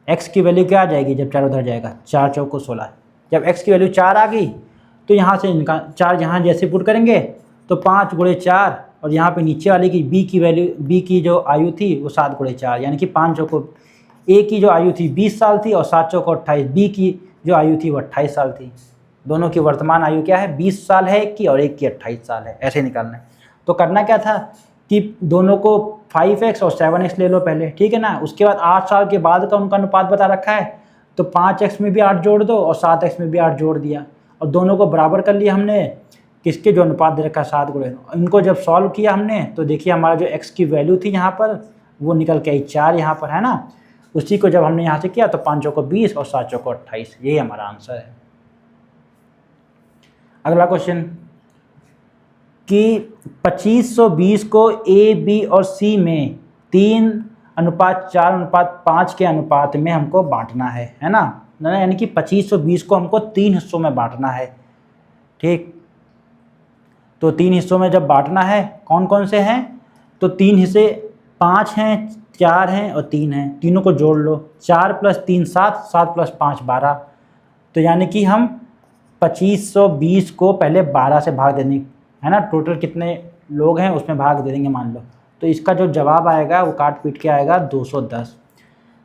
x की वैल्यू क्या आ जाएगी जब 4 उधर जाएगा, 4 चौको 16। जब x की वैल्यू 4 आ गई तो यहाँ से इनका 4 यहाँ जैसे पुट करेंगे तो 5 × 4, और यहाँ पे नीचे वाले की b की वैल्यू, b की जो आयु थी वो 7 × 4, यानी कि 5 चौको a की जो आयु थी 20 साल थी, और 7 चौको 28, b की जो आयु थी वो 28 साल थी। दोनों की वर्तमान आयु क्या है, 20 साल है एक की, और एक की 28 साल है। ऐसे निकालना है। तो करना क्या था कि दोनों को 5x और 7x ले लो पहले, ठीक है ना। उसके बाद 8 साल के बाद का उनका अनुपात बता रखा है, तो 5x में भी 8 जोड़ दो और 7x में भी 8 जोड़ दिया, और दोनों को बराबर कर लिया हमने। किसके जो अनुपात दे रखा है 7 × 9। इनको जब सॉल्व किया हमने तो देखिए हमारा जो x की वैल्यू थी यहाँ पर वो निकल के आई 4 यहाँ पर, है ना। उसी को जब हमने यहाँ से किया तो 5 चौको 20 और 7 चौको 28, यही हमारा आंसर है। अगला क्वेश्चन कि 2520 को A, B और C में 3:4:5 के अनुपात में हमको बांटना है ना। यानी कि 2520 को हमको 3 हिस्सों में बांटना है, ठीक। तो 3 हिस्सों में जब बांटना है, कौन कौन से हैं, तो 3 हिस्से 5 हैं, 4 हैं और 3 हैं। तीनों को जोड़ लो, 4 + 3 7, 7 + 5 12। तो यानी कि हम 2520 को पहले 12 से भाग देने, है ना। टोटल कितने लोग हैं उसमें भाग दे देंगे मान लो। तो इसका जो जवाब आएगा वो काट पीट के आएगा 210।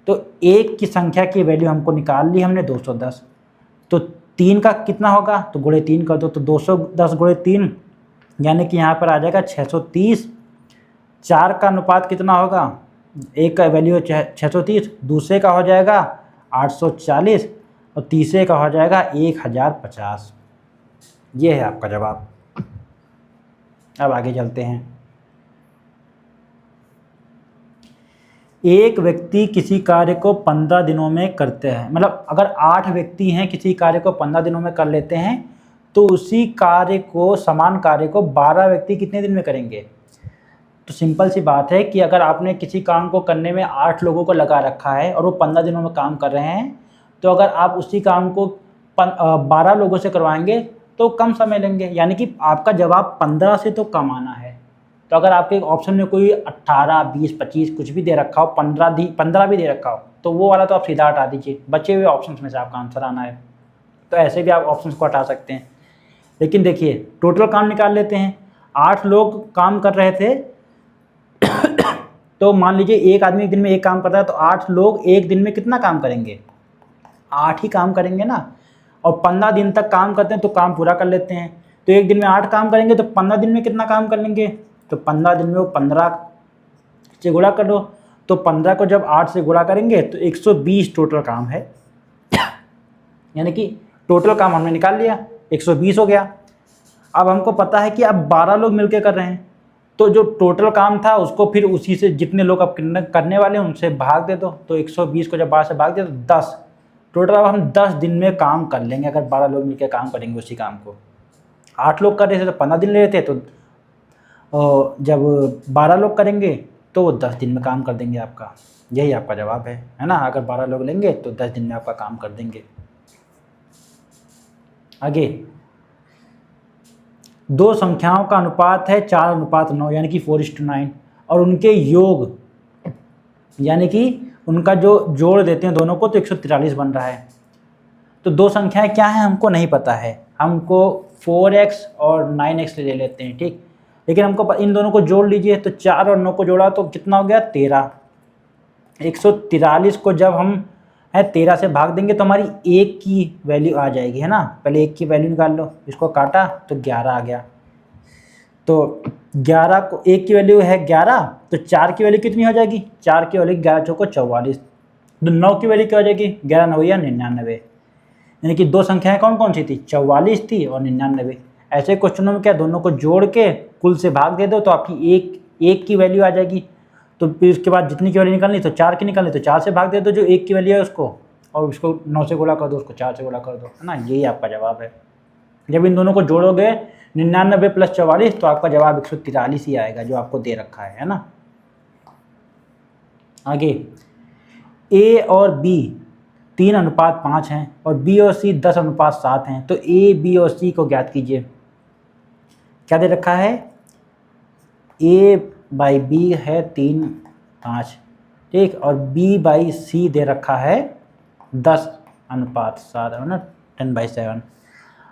तो एक की संख्या की वैल्यू हमको निकाल ली हमने 210। तो 3 का कितना होगा, तो × 3 कर दो, तो 210 × 3 यानी कि यहाँ पर आ जाएगा 630। 4 का अनुपात कितना होगा, एक का वैल्यू है 630, दूसरे का हो जाएगा 840, और तीसरे का हो जाएगा 1050। ये है आपका जवाब। अब आगे चलते हैं। एक व्यक्ति किसी कार्य को 15 दिनों में करते हैं, मतलब अगर 8 व्यक्ति हैं किसी कार्य को 15 दिनों में कर लेते हैं, तो उसी कार्य को, समान कार्य को 12 व्यक्ति कितने दिन में करेंगे। तो सिंपल सी बात है कि अगर आपने किसी काम को करने में 8 लोगों को लगा रखा है और वो 15 दिनों में काम कर रहे हैं, तो अगर आप उसी काम को 12 लोगों से करवाएंगे तो कम समय लेंगे, यानी कि आपका जवाब 15 से तो कम आना है। तो अगर आपके ऑप्शन में कोई 18, 20, 25 कुछ भी दे रखा हो, 15 भी दे रखा हो, तो वो वाला तो आप सीधा हटा दीजिए, बचे हुए ऑप्शंस में से आपका आंसर आना है। तो ऐसे भी आप ऑप्शंस को हटा सकते हैं। लेकिन देखिए टोटल काम निकाल लेते हैं। 8 लोग काम कर रहे थे तो मान लीजिए एक आदमी एक दिन में एक काम करता है, तो 8 लोग एक दिन में कितना काम करेंगे, 8 ही काम करेंगे ना। और 15 दिन तक काम करते हैं तो काम पूरा कर लेते हैं। तो एक दिन में 8 काम करेंगे तो 15 दिन में कितना काम कर लेंगे, तो 15 दिन में वो 15 से गुणा कर दो। तो 15 को जब 8 से गुणा करेंगे तो 120 टोटल काम है, यानी कि टोटल काम हमने निकाल लिया, 120 हो गया। अब हमको पता है कि अब 12 लोग मिलकर कर रहे हैं, तो जो टोटल काम था उसको फिर उसी से जितने लोग अब करने वाले हैं उनसे भाग दे दो। तो 120 को जब 12 से भाग दे तो 10 टोटल। अब हम 10 दिन में काम कर लेंगे अगर 12 लोग मिलकर काम करेंगे उसी काम को। 8 लोग कर रहे थे तो 15 दिन ले रहे थे, तो जब 12 लोग करेंगे तो वो 10 दिन में काम कर देंगे आपका। यही आपका जवाब है ना। अगर 12 लोग लेंगे तो 10 दिन में आपका काम कर देंगे। आगे 2 संख्याओं का अनुपात है 4:9, यानी कि 4:9, और उनके योग यानी कि उनका जो जोड़ देते हैं दोनों को तो 143 बन रहा है। तो 2 संख्याएं क्या हैं हमको नहीं पता है, हमको 4x और 9x ले लेते हैं, ठीक। लेकिन हमको इन दोनों को जोड़ लीजिए, तो 4 और 9 को जोड़ा तो कितना हो गया 13। 143 को जब हम 13 से भाग देंगे तो हमारी 1 की वैल्यू आ जाएगी, है ना। पहले 1 की वैल्यू निकाल लो, इसको काटा तो 11 आ गया। तो 11 को 1 की वैल्यू है 11, तो 4 की वैल्यू कितनी हो जाएगी, 4 की वैल्यू 11 चौको 44। तो 9 की वैल्यू क्या हो जाएगी, 11 9 या 99, यानी कि दो संख्याएं कौन कौन सी थी, 44 थी और 99। ऐसे क्वेश्चनों में क्या दोनों को जोड़ के कुल से भाग दे दो तो आपकी एक की वैल्यू आ जाएगी। तो फिर उसके बाद जितनी की वैल्यू निकालनी तो 4 की निकालनी तो 4 से भाग दे दो जो 1 की वैल्यू है उसको, और उसको 9 से गुणा कर दो, उसको 4 से गुणा कर दो, है ना। यही आपका जवाब है। जब इन दोनों को जोड़ोगे 99 + 44 तो आपका जवाब 143 ही आएगा जो आपको दे रखा है ना। आगे ए और बी 3:5 हैं और बी और सी 10:7 हैं, तो ए बी और सी को ज्ञात कीजिए। क्या दे रखा है, A/B है 3:5, ठीक, और B/C दे रखा है 10:7, है ना, 10/7।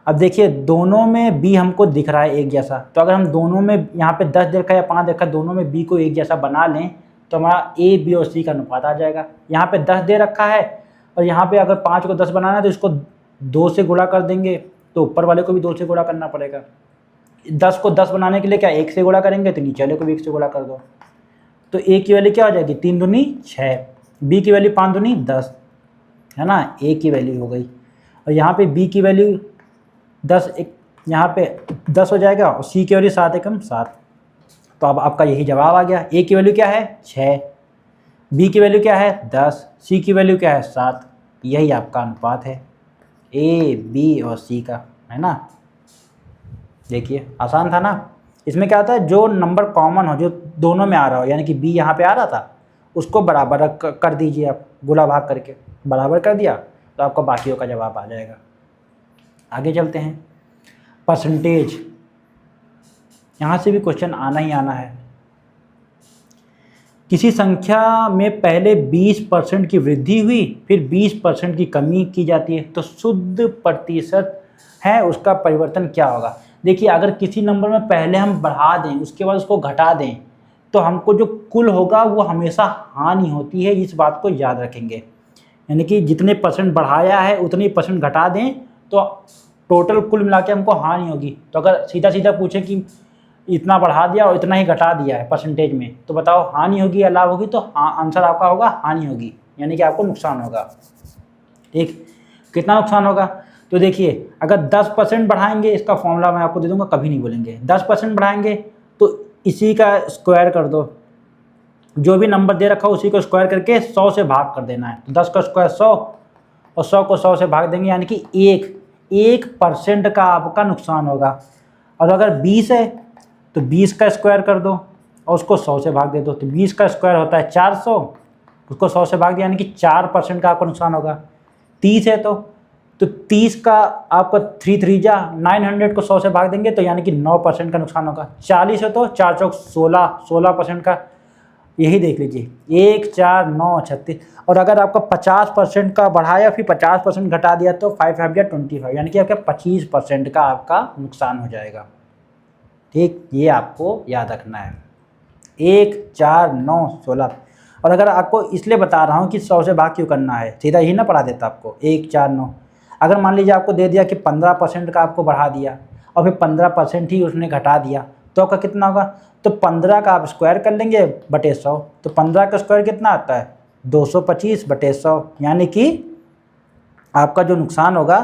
अब देखिए दोनों में B हमको दिख रहा है एक जैसा, तो अगर हम दोनों में यहाँ पे 10 दे रखा है या 5 दे रखा है, दोनों में B को एक जैसा बना लें तो हमारा A B और C का अनुपात आ जाएगा। यहाँ पे 10 दे रखा है और यहाँ पे अगर 5 को 10 बनाना है तो इसको 2 से गुणा कर देंगे, तो ऊपर वाले को भी 2 से गुणा करना पड़ेगा। 10 को 10 बनाने के लिए क्या 1 से गुणा करेंगे, तो नीचे वाले को भी 1 से गुणा कर दो, तो A की वैल्यू क्या हो जाएगी, 3 दूनी 6, B की वैल्यू 5 दूनी 10, है ना, A की वैल्यू हो गई। और यहाँ पे B की वैल्यू 10, यहाँ पे 10 हो जाएगा और C की वैल्यू 7 एकम 7, तो अब आपका यही जवाब आ गया। A की वैल्यू क्या है 6, B की वैल्यू क्या है 10, C की वैल्यू क्या है 7, यही आपका अनुपात है A B और C का, है ना। देखिए आसान था ना। इसमें क्या होता है, जो नंबर कॉमन हो, जो दोनों में आ रहा हो, यानी कि B यहाँ पे आ रहा था उसको बराबर कर दीजिए आप, गुणा भाग करके बराबर कर दिया तो आपका बाकियों का जवाब आ जाएगा। आगे चलते हैं, परसेंटेज, यहाँ से भी क्वेश्चन आना ही आना है। किसी संख्या में पहले 20% की वृद्धि हुई फिर 20% की कमी की जाती है, तो शुद्ध प्रतिशत है उसका परिवर्तन क्या होगा। देखिए अगर किसी नंबर में पहले हम बढ़ा दें उसके बाद उसको घटा दें तो हमको जो कुल होगा वो हमेशा हानि होती है, इस बात को याद रखेंगे। यानी कि जितने परसेंट बढ़ाया है उतने परसेंट घटा दें तो टोटल कुल मिला के हमको हानि होगी। तो अगर सीधा सीधा पूछें कि इतना बढ़ा दिया और इतना ही घटा दिया है परसेंटेज में, तो बताओ हानि होगी या लाभ होगी, तो आंसर आपका होगा हानि होगी, यानी कि आपको नुकसान होगा। ठीक, कितना नुकसान होगा, तो देखिए अगर 10% बढ़ाएंगे, इसका फॉर्मूला मैं आपको दे दूंगा, कभी नहीं बोलेंगे, 10% बढ़ाएंगे तो इसी का स्क्वायर कर दो, जो भी नंबर दे रखा हो उसी को स्क्वायर करके 100 से भाग कर देना है, तो 10 का स्क्वायर 100 और 100 को 100 से भाग देंगे, यानी कि 1% का आपका नुकसान होगा। और अगर 20 है तो 20 का स्क्वायर कर दो और उसको 100 से भाग दे दो, तो 20 का स्क्वायर होता है 400, उसको 100 से भाग दिया, यानी कि 4% का आपका नुकसान होगा। 30 है तो 30 का आपका 3 3 जा 900 को 100 से भाग देंगे तो यानी कि 9% का नुकसान होगा। 40 है तो 4 चौक 16% का, यही देख लीजिए 1 4 9 36। और अगर आपका 50% का बढ़ाया फिर 50% घटा दिया तो 5 5 या 25, यानी कि आपका 25% का आपका नुकसान हो जाएगा। ठीक, ये आपको याद रखना है, 1 4 9 16। और अगर आपको इसलिए बता रहा हूँ कि 100 से भाग क्यों करना है, सीधा यही ना पढ़ा देता आपको 1 4 9। अगर मान लीजिए आपको दे दिया कि 15% का आपको बढ़ा दिया और फिर 15% ही उसने घटा दिया तो आपका कितना होगा, तो 15 का आप स्क्वायर कर लेंगे बटे 100, तो 15 का स्क्वायर कितना आता है 225 बटे 100, यानी कि आपका जो नुकसान होगा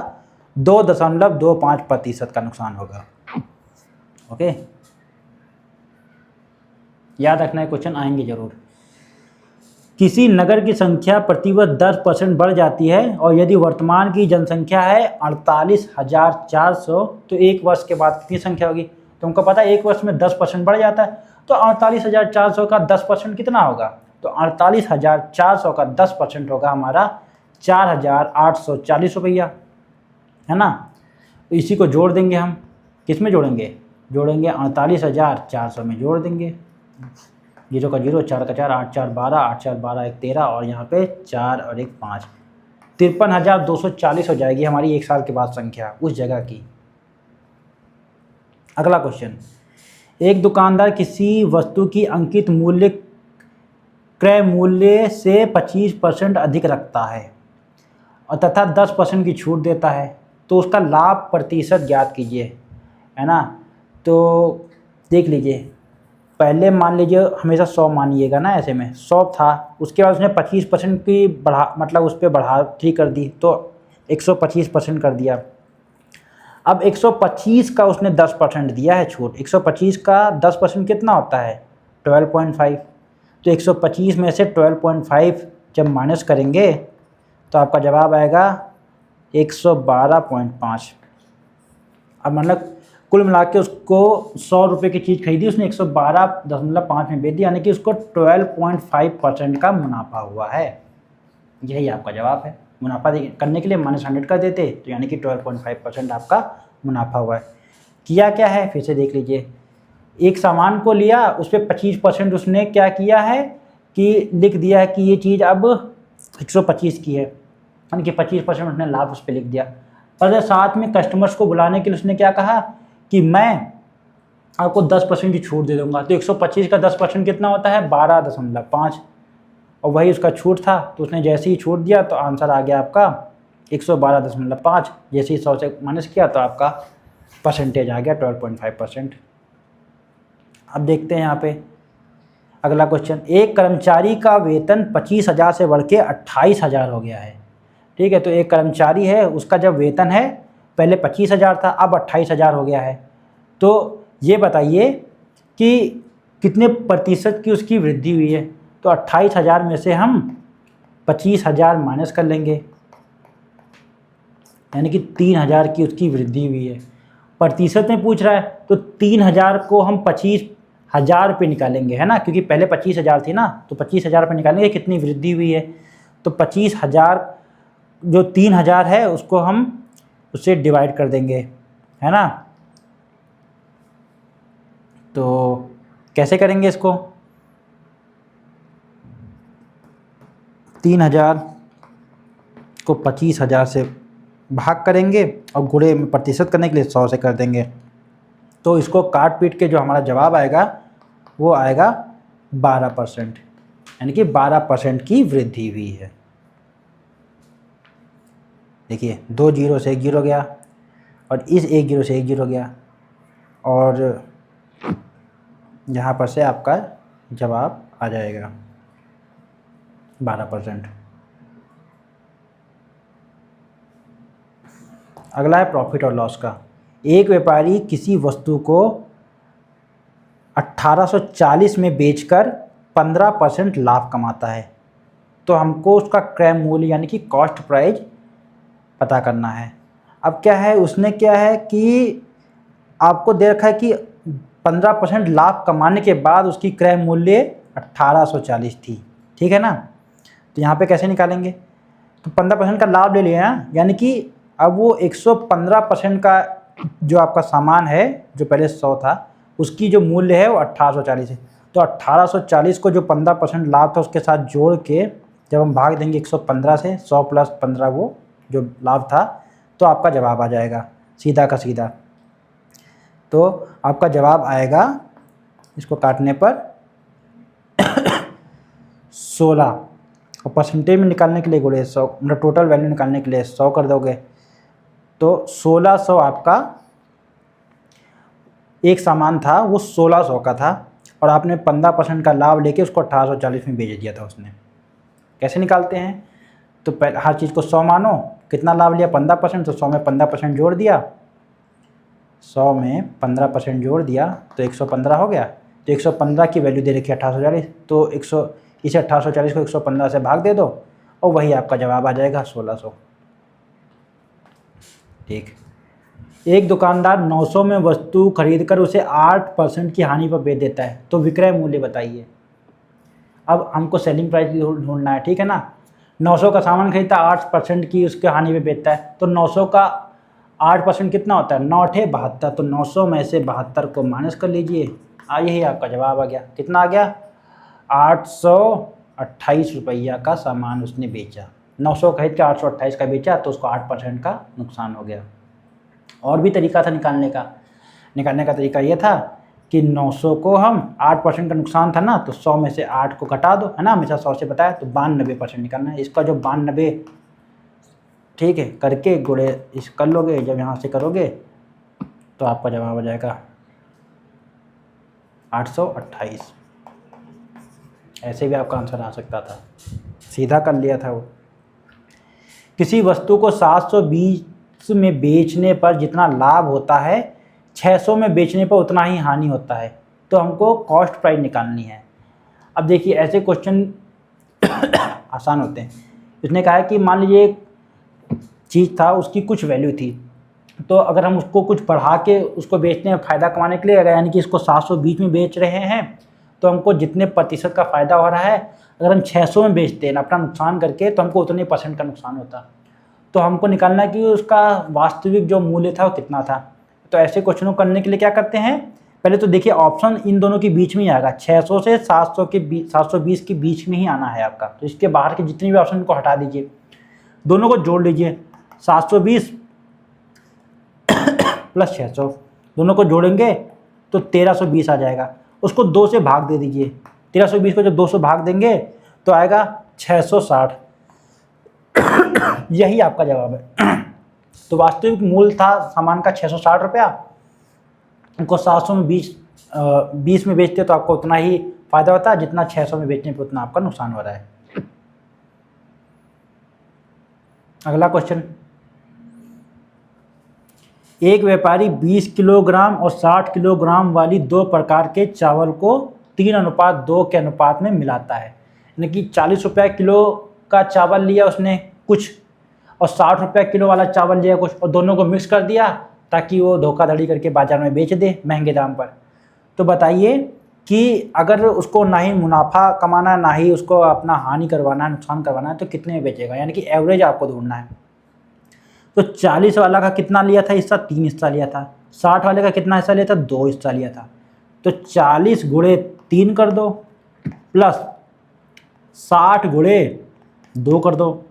2.25% का नुकसान होगा। ओके, याद रखना है, क्वेश्चन आएंगे जरूर। किसी नगर की संख्या प्रतिवर्ष 10% बढ़ जाती है और यदि वर्तमान की जनसंख्या है 48,400 तो एक वर्ष के बाद कितनी संख्या होगी। तुमको पता है एक वर्ष में 10% बढ़ जाता है, तो 48,400 का 10% कितना होगा, तो 48,400 का 10% होगा हमारा 4,840 रुपया, है ना। तो इसी को जोड़ देंगे हम, किस में जोड़ेंगे, जोड़ेंगे 48,400 में जोड़ देंगे, 0 का 0 4 का 4 8 4 12 8 4 12 1 13 और यहाँ पे 4 और 1 5, 53,240 हो जाएगी हमारी एक साल के बाद संख्या उस जगह की। अगला क्वेश्चन, एक दुकानदार किसी वस्तु की अंकित मूल्य क्रय मूल्य से 25% अधिक रखता है और तथा 10% की छूट देता है, तो उसका लाभ प्रतिशत ज्ञात कीजिए, है ना। तो देख लीजिए पहले मान लीजिए हमेशा 100 मानिएगा ना, ऐसे में 100 था, उसके बाद उसने 25% की बढ़ा, मतलब उस पर बढ़ाती कर दी तो 125% कर दिया। अब 125 का उसने 10% दिया है छूट। 125 का 10% कितना होता है? 12.5। तो 125 में से 12.5 जब माइनस करेंगे तो आपका जवाब आएगा 112.5। अब मतलब कुल मिला के उसको 100 रुपये की चीज़ खरीदी, उसने 112.5 में बेच दी, यानी कि उसको 12.5% का मुनाफा हुआ है। यही आपका जवाब है। मुनाफा करने के लिए -100 कर देते तो यानी कि 12.5% आपका मुनाफा हुआ है। किया क्या है फिर से देख लीजिए। एक सामान को लिया, उस पर 25% उसने क्या किया है कि लिख दिया है कि ये चीज़ अब 125 की है, यानी कि 25% उसने लाभ उस पर लिख दिया। पर साथ में कस्टमर्स को बुलाने के लिए उसने क्या कहा कि मैं आपको 10% की छूट दे दूंगा। तो 125 का 10% कितना होता है? 12.5, और वही उसका छूट था। तो उसने जैसे ही छूट दिया तो आंसर आ गया आपका 112.5। जैसे ही 100 से माइनस किया तो आपका परसेंटेज आ गया 12.5%। अब देखते हैं यहाँ पे अगला क्वेश्चन। एक कर्मचारी का वेतन 25,000 से बढ़ के 28,000 हो गया है। ठीक है, तो एक कर्मचारी है, उसका जब वेतन है पहले 25,000 था, अब 28,000 हो गया है। तो ये बताइए कि कितने प्रतिशत की उसकी वृद्धि हुई है। तो 28,000 में से हम 25,000 माइनस कर लेंगे, यानी कि 3,000 की उसकी वृद्धि हुई है। प्रतिशत में पूछ रहा है तो 3,000 को हम 25,000 पे निकालेंगे, है ना, क्योंकि पहले 25,000 थी ना, तो 25,000 पे निकालेंगे कितनी वृद्धि हुई है। तो 25,000 जो 3,000 है उसको हम उससे डिवाइड कर देंगे, है ना। तो कैसे करेंगे इसको? 3,000 को 25,000 से भाग करेंगे और गुणे में प्रतिशत करने के लिए 100 से कर देंगे। तो इसको काट पीट के जो हमारा जवाब आएगा वो आएगा 12%, यानी कि 12% की वृद्धि हुई है। देखिए 2 जीरो से 1 जीरो गया और इस 1 जीरो से 1 जीरो गया, और यहाँ पर से आपका जवाब आ जाएगा 12%। अगला है प्रॉफिट और लॉस का। एक व्यापारी किसी वस्तु को 1840 में बेचकर 15% लाभ कमाता है। तो हमको उसका क्रय मूल्य यानी कि कॉस्ट प्राइस पता करना है। अब क्या है, उसने क्या है कि आपको दे रखा है कि 15% लाभ कमाने के बाद उसकी क्रय मूल्य 1840 थी, ठीक है ना। तो यहाँ पे कैसे निकालेंगे? तो 15% का लाभ ले लिया ना, यानी कि अब वो 115% का जो आपका सामान है, जो पहले 100 था, उसकी जो मूल्य है वो 1840 है। तो 1840 को जो 15% लाभ था उसके साथ जोड़ के जब हम भाग देंगे 115 से, 100 प्लस 15 वो जो लाभ था, तो आपका जवाब आ जाएगा सीधा का सीधा। तो आपका जवाब आएगा इसको काटने पर 16, और परसेंटेज में निकालने के लिए गुणे 100, मतलब टोटल वैल्यू निकालने के लिए 100 कर दोगे। तो 1600 आपका एक सामान था वो 1600 का था, और आपने 15% का लाभ लेके उसको 1840 में बेच दिया था उसने। कैसे निकालते हैं? तो पहले हर चीज़ को 100 मानो, कितना लाभ लिया? 15%, तो 100 में 15% जोड़ दिया, 100 में 15% जोड़ दिया तो 115 हो गया। तो 115 की वैल्यू दे रखी है 1840, तो इसे 1840 को 115 से भाग दे दो और वही आपका जवाब आ जाएगा 1600। ठीक। एक दुकानदार 900 में वस्तु खरीदकर उसे 8% की हानि पर बेच देता है, तो विक्रय मूल्य बताइए। अब हमको सेलिंग प्राइस ढूंढना है, ठीक है ना। 900 का सामान खरीदता है, 8% की उसके हानि पे बेचता है, तो 900 का 8% कितना होता है? 9 × 72, तो 900 में से 72 को माइनस कर लीजिए, यही आपका जवाब आ गया। कितना आ गया? 828 रुपया का सामान उसने बेचा, 900 खरीद के 828 का बेचा, तो उसको 8% का नुकसान हो गया। और भी तरीका था निकालने का तरीका ये था कि 900 को हम 8% का नुकसान था ना, तो 100 में से 8 को घटा दो, है ना, हमेशा 100 से बताया, तो 92% निकालना है। इसका जो 92, ठीक है, करके गुणे इस कर लोगे, जब यहाँ से करोगे तो आपका जवाब आ जाएगा 828। ऐसे भी आपका आंसर आ सकता था, सीधा कर लिया था वो। किसी वस्तु को 720 में बेचने पर जितना लाभ होता है 600 में बेचने पर उतना ही हानि होता है, तो हमको कॉस्ट प्राइस निकालनी है। अब देखिए ऐसे क्वेश्चन आसान होते हैं। इसने कहा है कि मान लीजिए एक चीज़ था, उसकी कुछ वैल्यू थी, तो अगर हम उसको कुछ बढ़ा के उसको बेचते हैं फ़ायदा कमाने के लिए, अगर यानी कि इसको 720 में बेच रहे हैं तो हमको जितने प्रतिशत का फ़ायदा हो रहा है, अगर हम 600 में बेचते हैं अपना नुकसान करके, तो हमको उतने % का नुकसान होता। तो हमको निकालना है कि उसका वास्तविक जो मूल्य था वो कितना था। तो ऐसे क्वेश्चनों को करने के लिए क्या करते हैं, पहले तो देखिए ऑप्शन इन दोनों के बीच में ही आएगा, 600 से 720 के बीच में ही आना है आपका। तो इसके बाहर के जितने भी ऑप्शन को हटा दीजिए, दोनों को जोड़ लीजिए, 720 प्लस 600, दोनों को जोड़ेंगे तो 1320 आ जाएगा। उसको 2 से भाग दे दीजिए, 1320 को जब 2 से भाग देंगे तो आएगा 660। यही आपका जवाब है। तो वास्तविक मूल्य था सामान का 660 रुपया, उनको 700 में 20 में बेचते तो आपको उतना ही फायदा होता है जितना 600 में बेचने पर उतना आपका नुकसान हो रहा है। अगला क्वेश्चन, एक व्यापारी 20 किलोग्राम और 60 किलोग्राम वाली 2 प्रकार के चावल को 3:2 के अनुपात में मिलाता है। यानी कि 40 रुपये किलो का चावल लिया उसने कुछ, और 60 रुपये किलो वाला चावल लिया कुछ, और दोनों को मिक्स कर दिया ताकि वो धोखाधड़ी करके बाजार में बेच दे महंगे दाम पर। तो बताइए कि अगर उसको ना ही मुनाफा कमाना, ना ही उसको अपना हानि करवाना है, नुकसान करवाना है, तो कितने में बेचेगा, यानी कि एवरेज आपको ढूंढना है। तो 40 वाला का कितना लिया था हिस्सा, 3 हिस्सा लिया था। 60 वाले का कितना हिस्सा लिया था, 2 हिस्सा लिया था। तो 40 गुणे 3 कर दो प्लस 60 गुणे 2 कर दो,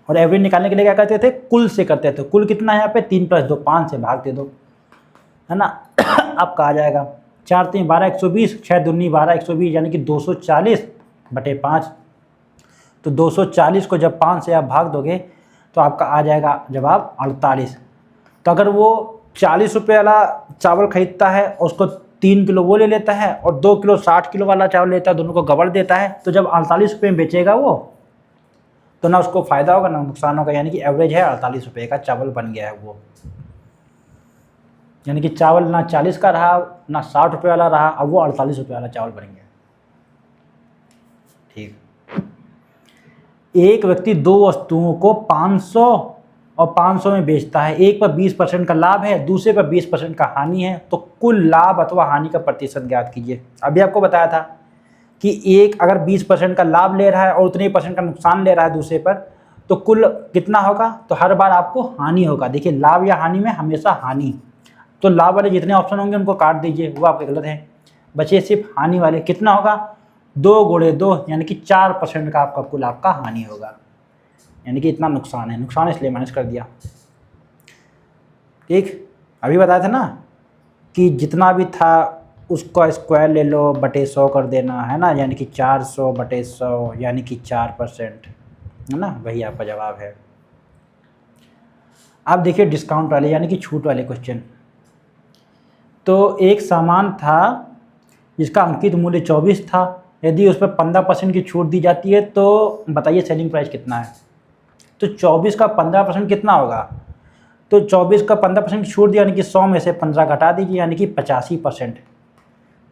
और एवरेज निकालने के लिए क्या करते थे, कुल से करते थे। कुल कितना है यहाँ पे, 3 + 2 5 से भाग दे दो, है ना। आपका आ जाएगा 4 3 12 120, 6 दूनी 12 120, यानी कि 240/5। तो 240 को जब 5 से आप भाग दोगे तो आपका आ जाएगा जवाब 48। तो अगर वो 40 रुपये वाला चावल खरीदता है और उसको 3 किलो वो ले लेता है और 2 किलो 60 किलो वाला चावल लेता है, दोनों को गबड़ देता है, तो जब 48 रुपये में बेचेगा वो, तो ना उसको फ़ायदा होगा ना नुकसान होगा। यानी कि एवरेज है 48 रुपये का चावल बन गया है वो। यानी कि चावल ना 40 का रहा ना 60 रुपये वाला रहा, अब वो 48 रुपये वाला चावल बन गया। ठीक। एक व्यक्ति 2 वस्तुओं को 500 और 500 में बेचता है, एक पर 20% का लाभ है, दूसरे पर 20% का हानि है, तो कुल लाभ अथवा हानि का प्रतिशत ज्ञात कीजिए। अभी आपको बताया था कि एक अगर 20% का लाभ ले रहा है और उतने % का नुकसान ले रहा है दूसरे पर, तो कुल कितना होगा, तो हर बार आपको हानि होगा। देखिए लाभ या हानि में हमेशा हानि, तो लाभ वाले जितने ऑप्शन होंगे उनको काट दीजिए, वो आपके गलत है, बचे सिर्फ हानि वाले। कितना होगा, 2 गुणे 2, यानी कि 4% का आपका कुल आपका हानि होगा, यानी कि इतना नुकसान है। नुकसान इसलिए माइनस कर दिया। ठीक, अभी बताया था ना कि जितना भी था उसका स्क्वायर ले लो बटे 100 कर देना, है ना, यानी कि 400/100 यानी कि 4%, है ना, वही आपका जवाब है। अब देखिए डिस्काउंट वाले यानी कि छूट वाले क्वेश्चन। तो एक सामान था जिसका अंकित मूल्य 24 था, यदि उस पर 15% की छूट दी जाती है तो बताइए सेलिंग प्राइस कितना है। तो 24 का 15% कितना होगा, तो 24 का 15% की छूट दी, यानी कि 100 में से 15 घटा दीजिए, यानी कि 85%।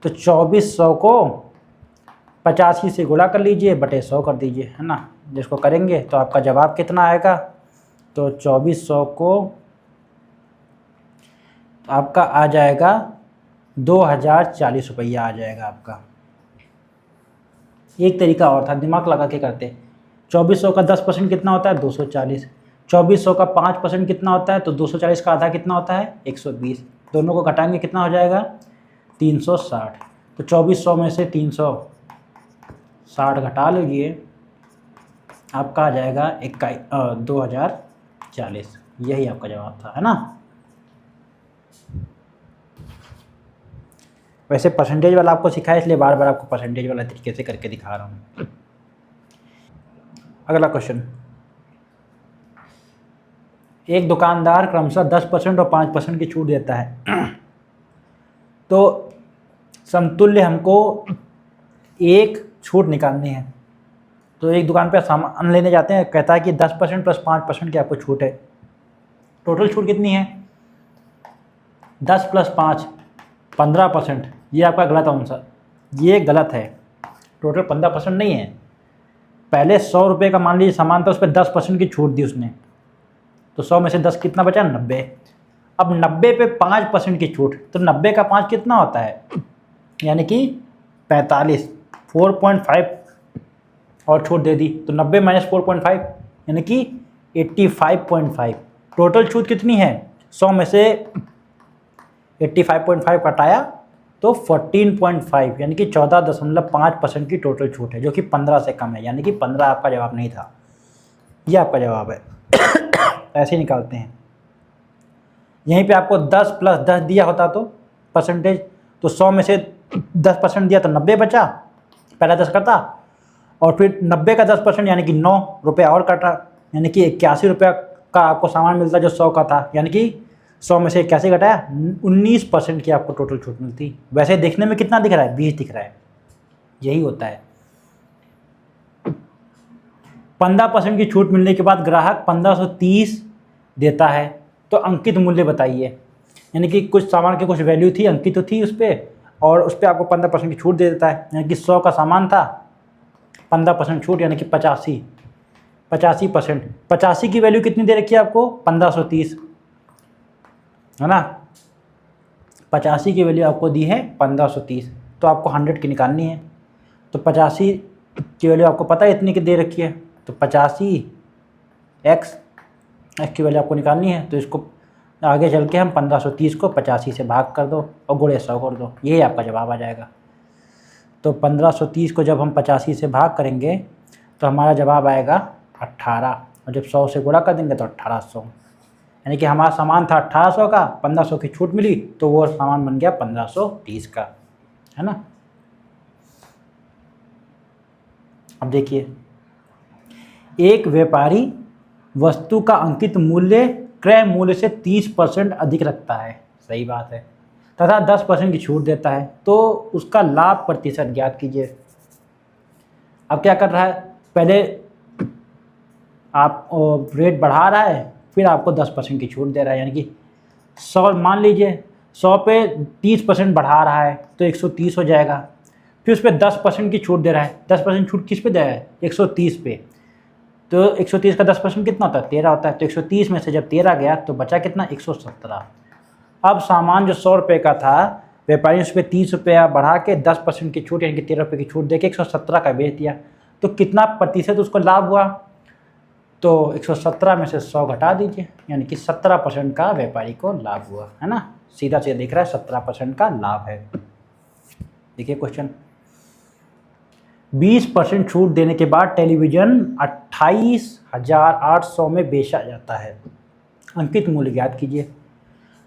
तो 2400 को 85 से गुणा कर लीजिए बटे 100 कर दीजिए, है ना। जिसको करेंगे तो आपका जवाब कितना आएगा, तो 2400 को आपका आ जाएगा 2040 रुपया आ जाएगा आपका। एक तरीका और था, दिमाग लगा के करते। 2400 का 10% कितना होता है, 240। 2400 का 5% कितना होता है, तो 240 का आधा कितना होता है, 120। दोनों को घटाएंगे कितना हो जाएगा, 360। तो 2400 में से 360 घटा लीजिए, आपका आ जाएगा 2040। यही आपका जवाब था, है ना। वैसे परसेंटेज वाला आपको सिखाया, इसलिए बार बार आपको परसेंटेज वाला तरीके से करके दिखा रहा हूँ। अगला क्वेश्चन, एक दुकानदार क्रमशः 10% और 5% की छूट देता है। तो समतुल्य हमको एक छूट निकालनी है। तो एक दुकान पे सामान लेने जाते हैं, कहता है कि 10% प्लस 5% की आपको छूट है। टोटल छूट कितनी है? 10 प्लस 5 15%। ये आपका गलत आंसर, ये गलत है। टोटल 15% नहीं है। पहले 100 रुपये का मान लीजिए सामान था, उस पर 10% की छूट दी उसने, तो 100 में से 10 कितना बचा? 90। अब 90 पे 5% की छूट, तो 90 का 5 कितना होता है? यानी कि 45। 4.5 और छूट दे दी, तो 90 माइनस 4.5 यानी कि 85.5। टोटल छूट कितनी है? 100 में से 85.5 कटाया तो 14.5 यानी कि 14.5% की टोटल छूट है, जो कि 15 से कम है। यानी कि 15 आपका जवाब नहीं था, ये आपका जवाब है। ऐसे निकालते हैं। यहीं पे आपको 10 प्लस 10 दिया होता तो परसेंटेज, तो 100 में से 10% दिया तो 90 बचा, पहला 10 कटा, और फिर 90 का 10% यानी कि 9 रुपये और कटा, यानी कि 81 रुपये का आपको सामान मिलता जो 100 का था, यानी कि 100 में से 81 घटाया 19% की आपको टोटल छूट मिलती। वैसे देखने में कितना दिख रहा है? 20 दिख रहा है। यही होता है। 15% की छूट मिलने के बाद ग्राहक 1530 देता है, तो अंकित मूल्य बताइए। यानी कि कुछ सामान की कुछ वैल्यू थी, अंकित तो थी उस पर, और उस पर आपको 15% की छूट दे देता है। यानी कि 100 का सामान था, 15% छूट यानी कि 85%। 85 की वैल्यू कितनी दे रखी है आपको? 1530, है ना। 85 की वैल्यू आपको दी है 1530, तो आपको 100 की निकालनी है। तो 85 की वैल्यू आपको पता है इतनी की दे रखी है, तो 85 x की वैल्यू आपको निकालनी है। तो इसको आगे चल के हम 1530 को 85 से भाग कर दो और गुणे 100 कर दो, यही आपका जवाब आ जाएगा। तो 1530 को जब हम 85 से भाग करेंगे तो हमारा जवाब आएगा 18, और जब 100 से गुणा कर देंगे तो 1800। यानी कि हमारा सामान था 1800 का, 1500 की छूट मिली, तो वो सामान बन गया 1530 का, है ना। अब देखिए, एक व्यापारी वस्तु का अंकित मूल्य क्रय मूल्य से 30% अधिक रखता है, सही बात है, तथा 10% की छूट देता है, तो उसका लाभ प्रतिशत ज्ञात कीजिए। अब क्या कर रहा है? पहले आप रेट बढ़ा रहा है, फिर आपको 10% की छूट दे रहा है। यानी कि 100 मान लीजिए, 100 पे 30% बढ़ा रहा है तो 130 हो जाएगा। फिर उस पर 10% की छूट दे रहा है। 10% छूट किस पे दे रहा है? 130 पे। तो 130 का 10% कितना होता है? 13 होता है। तो 130 में से जब 13 गया तो बचा कितना? 117। अब सामान जो 100 रुपये का था, व्यापारी ने उस पर 30 रुपया बढ़ा के 10% की छूट यानी कि 13 रुपये की छूट दे के 117 का बेच दिया। तो कितना प्रतिशत उसको लाभ हुआ? तो 117 में से 100 घटा दीजिए, यानी कि 17% का व्यापारी को लाभ हुआ, है ना। सीधा सीधा दिख रहा है 17% का लाभ है। देखिए क्वेश्चन, 20% छूट देने के बाद टेलीविज़न 28,800 में बेचा जाता है, अंकित मूल्य ज्ञात कीजिए।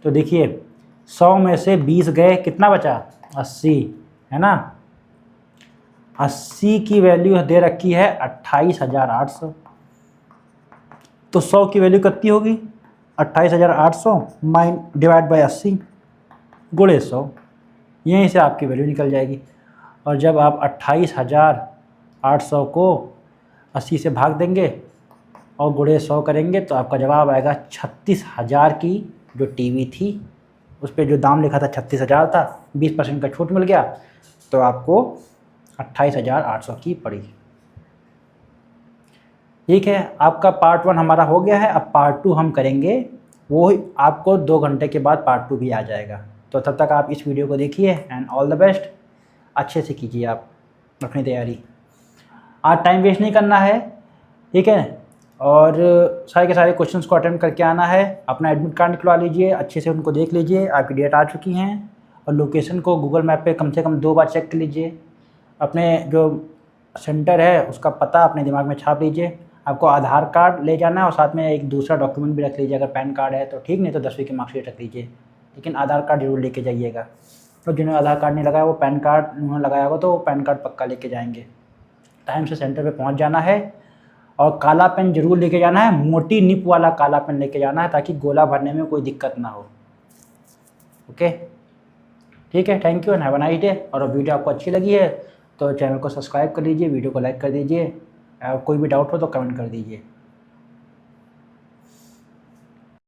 तो देखिए 100 में से 20 गए, कितना बचा? 80, है ना। 80 की वैल्यू दे रखी है 28,800, तो 100 की वैल्यू कितनी होगी? 28,800 डिवाइड बाई 80 गुणे 100, यहीं से आपकी वैल्यू निकल जाएगी। और जब आप 28,800 को 80 से भाग देंगे और गुणे 100 करेंगे तो आपका जवाब आएगा 36,000 की जो टीवी थी, उस पर जो दाम लिखा था 36,000 था, 20% का छूट मिल गया तो आपको 28,800 की पड़ी। ठीक है, आपका पार्ट 1 हमारा हो गया है। अब पार्ट 2 हम करेंगे, वो आपको 2 घंटे के बाद पार्ट 2 भी आ जाएगा। तो तब तक आप इस वीडियो को देखिए एंड ऑल द बेस्ट। अच्छे से कीजिए आप अपनी तैयारी, आज टाइम वेस्ट नहीं करना है, ठीक है। और सारे के सारे क्वेश्चंस को अटेम्प्ट करके आना है। अपना एडमिट कार्ड निकलवा लीजिए, अच्छे से उनको देख लीजिए, आपकी डेट आ चुकी हैं। और लोकेशन को गूगल मैप पे कम से कम 2 बार चेक कर लीजिए। अपने जो सेंटर है उसका पता अपने दिमाग में छाप लीजिए। आपको आधार कार्ड ले जाना है और साथ में एक दूसरा डॉक्यूमेंट भी रख लीजिए। अगर पैन कार्ड है तो ठीक, नहीं तो 10वीं की मार्कशीट रख लीजिए, लेकिन आधार कार्ड जरूर लेके जाइएगा। तो जिन्होंने आधार कार्ड नहीं लगाया वो पैन कार्ड उन्होंने लगाया होगा तो वो पैन कार्ड पक्का लेके जाएंगे। टाइम से सेंटर पे पहुंच जाना है और काला पेन जरूर लेके जाना है, मोटी निप वाला काला पेन लेके जाना है ताकि गोला भरने में कोई दिक्कत ना हो। ओके। ठीक है, thank you and have a nice day. और वीडियो आपको अच्छी लगी है तो चैनल को सब्सक्राइब कर लीजिए, वीडियो को लाइक कर दीजिए, कोई भी डाउट हो तो कमेंट कर दीजिए।